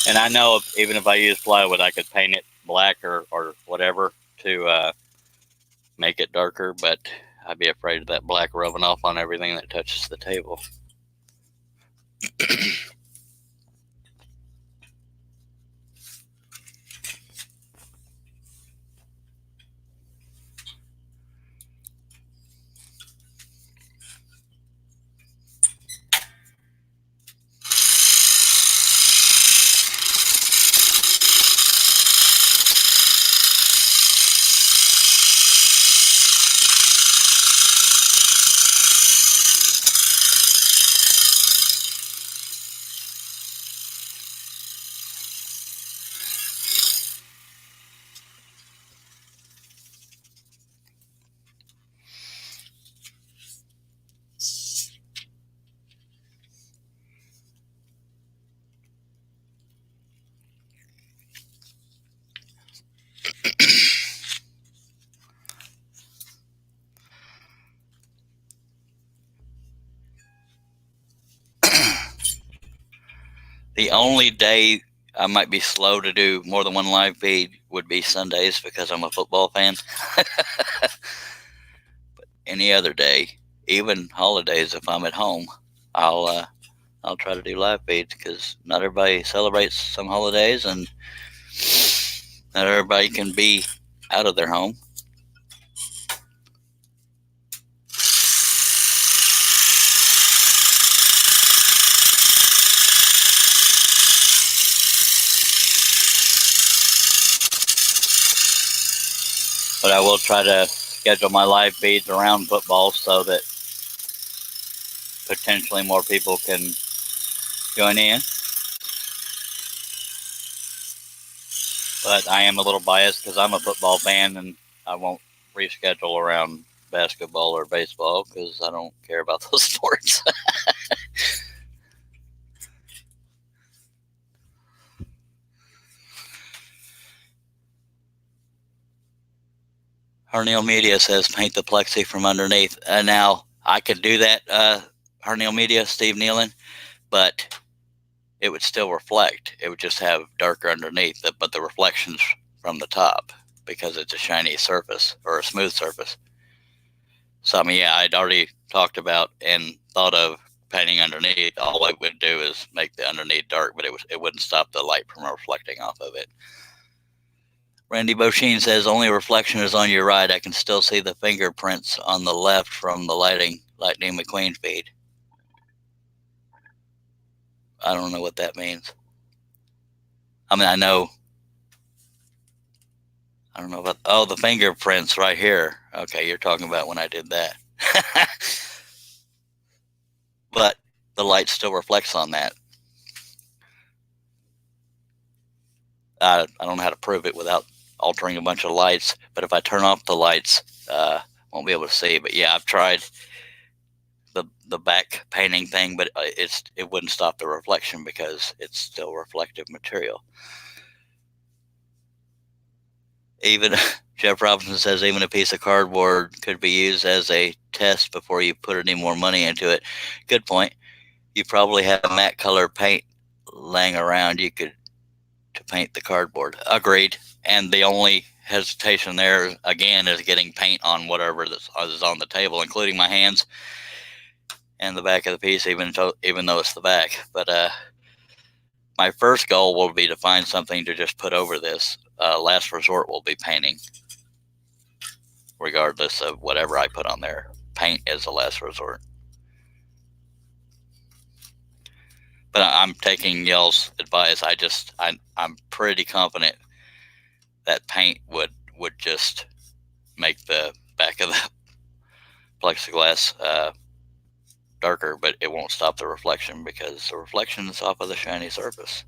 And I know even if I use plywood, I could paint it black or whatever to make it darker, but I'd be afraid of that black rubbing off on everything that touches the table. The only day I might be slow to do more than one live feed would be Sundays, because I'm a football fan. But any other day, even holidays, if I'm at home, I'll try to do live feeds, because not everybody celebrates some holidays, and not everybody can be out of their home. but I will try to schedule my live feeds around football so that potentially more people can join in. But I am a little biased because I'm a football fan, and I won't reschedule around basketball or baseball because I don't care about those sports. Hernial Media says paint the plexi from underneath. Now, I could do that, Hernial Media, Steve Nealon, but it would still reflect. It would just have darker underneath, but the reflections from the top because it's a shiny surface or a smooth surface. So, I mean, yeah, I'd already talked about and thought of painting underneath. All it would do is make the underneath dark, but it wouldn't stop the light from reflecting off of it. Randy Bosheen says only reflection is on your right. I can still see the fingerprints on the left from the Lightning McQueen feed. I don't know what that means. I mean, I don't know about, the fingerprints right here. Okay, you're talking about when I did that. But the light still reflects on that. I don't know how to prove it without altering a bunch of lights, but if I turn off the lights, won't be able to see. But yeah, I've tried the back painting thing, but it wouldn't stop the reflection because it's still reflective material. Even Jeff Robinson says even a piece of cardboard could be used as a test before you put any more money into it. Good point. You probably have matte color paint laying around to paint the cardboard. Agreed. And the only hesitation there again is getting paint on whatever is on the table, including my hands and the back of the piece, even though it's the back. But my first goal will be to find something to just put over this. Last resort will be painting, regardless of whatever I put on there. Paint is the last resort. But I'm taking y'all's advice. I'm pretty confident that paint would just make the back of the plexiglass darker, but it won't stop the reflection because the reflection is off of the shiny surface.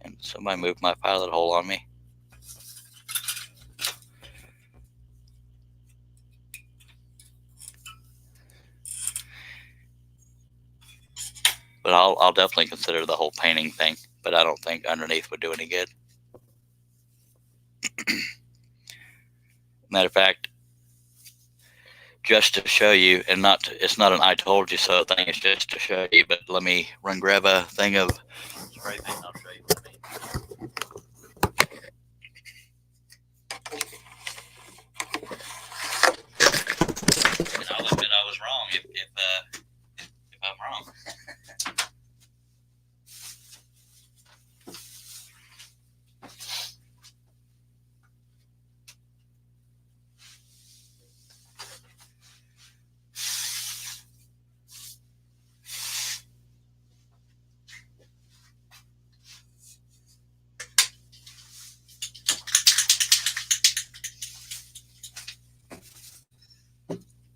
And somebody moved my pilot hole on me. But I'll definitely consider the whole painting thing, but I don't think underneath would do any good. Matter of fact, just to show you, and it's not an I told you so thing, it's just to show you, but let me grab a thing of spray paint and I'll show you what I mean. And I'll admit I was wrong if I'm wrong.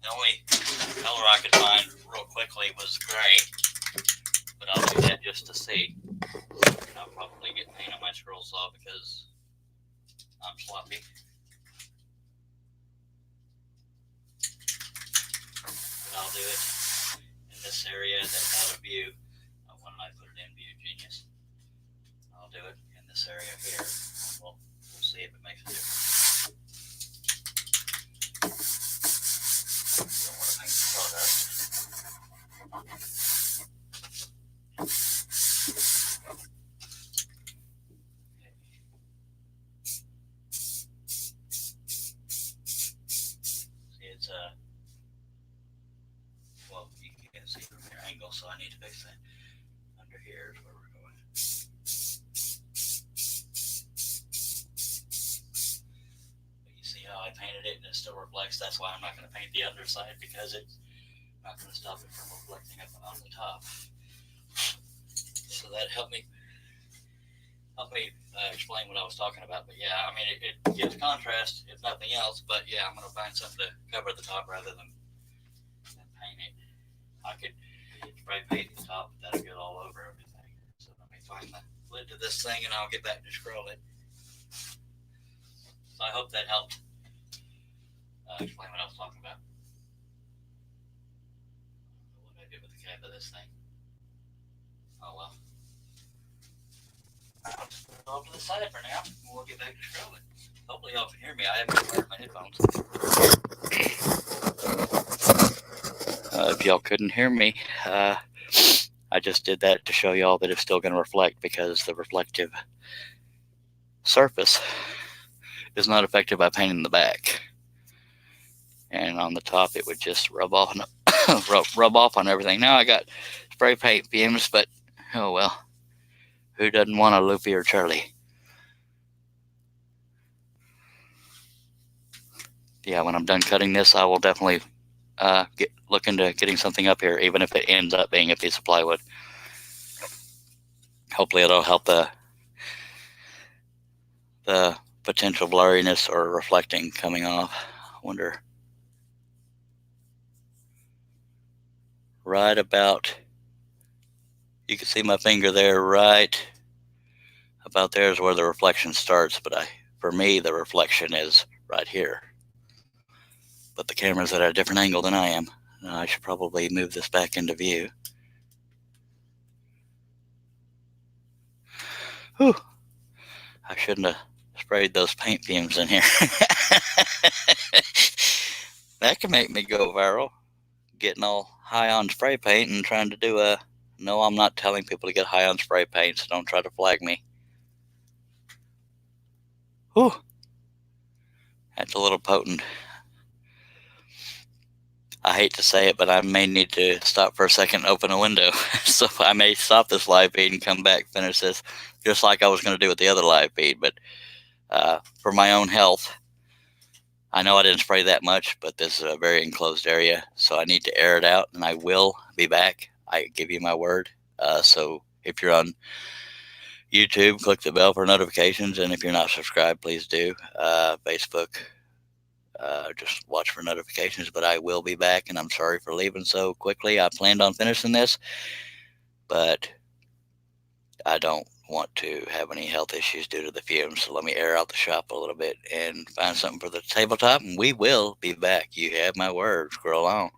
The only color I could find real quickly was gray, but I'll do that just to see. I'll probably get paint on my scroll saw because I'm sloppy. But I'll do it in this area that's out of view. Why don't I put it in View Genius? I'll do it in this area here. We'll see if it makes a difference. You don't want to paint the sawdust. See, it's well, you can't see from your angle, so I need to fix that. Under here is where we're going. But you see how I painted it and it still reflects? That's why I'm not going to paint the underside, because it's not going to stop it from reflecting up on the top. So that helped me
help me explain what I was talking about. But yeah, I mean, it gives contrast if nothing else. But yeah, I'm going to find something to cover the top rather than paint it. I could spray paint the top, but that'll get all over everything. So let me find the lid to this thing, and I'll get back to scroll it. So I hope that helped explain what I was talking about. What I did with the cap of this thing. Oh well. I'll just put it off to the side for now, and we'll get back to scrolling. Hopefully y'all can hear me. I haven't wearing my headphones. If y'all couldn't hear me, I just did that to show y'all that it's still going to reflect, because the reflective surface is not affected by painting the back. And on the top, it would just rub off on everything. Now I got spray paint fumes, but oh well. Who doesn't want a Luffy or Charlie? Yeah, when I'm done cutting this, I will definitely look into getting something up here, even if it ends up being a piece of plywood. Hopefully it'll help the potential blurriness or reflecting coming off. I wonder. Right about, you can see my finger there, right about there is where the reflection starts, but for me, the reflection is right here. But the camera's at a different angle than I am. I should probably move this back into view. Whew. I shouldn't have sprayed those paint fumes in here. That can make me go viral. Getting all high on spray paint and trying to do a... No, I'm not telling people to get high on spray paint, so don't try to flag me. Whew. That's a little potent. I hate to say it, but I may need to stop for a second and open a window. So I may stop this live feed and come back, finish this, just like I was going to do with the other live feed. But for my own health, I know I didn't spray that much, but this is a very enclosed area, so I need to air it out, and I will be back. I give you my word. So if you're on YouTube, click the bell for notifications, and if you're not subscribed, please do. Facebook, just watch for notifications, but I will be back, and I'm sorry for leaving so quickly. I planned on finishing this, but I don't want to have any health issues due to the fumes, so let me air out the shop a little bit and find something for the tabletop, and we will be back. You have my word. Scroll on.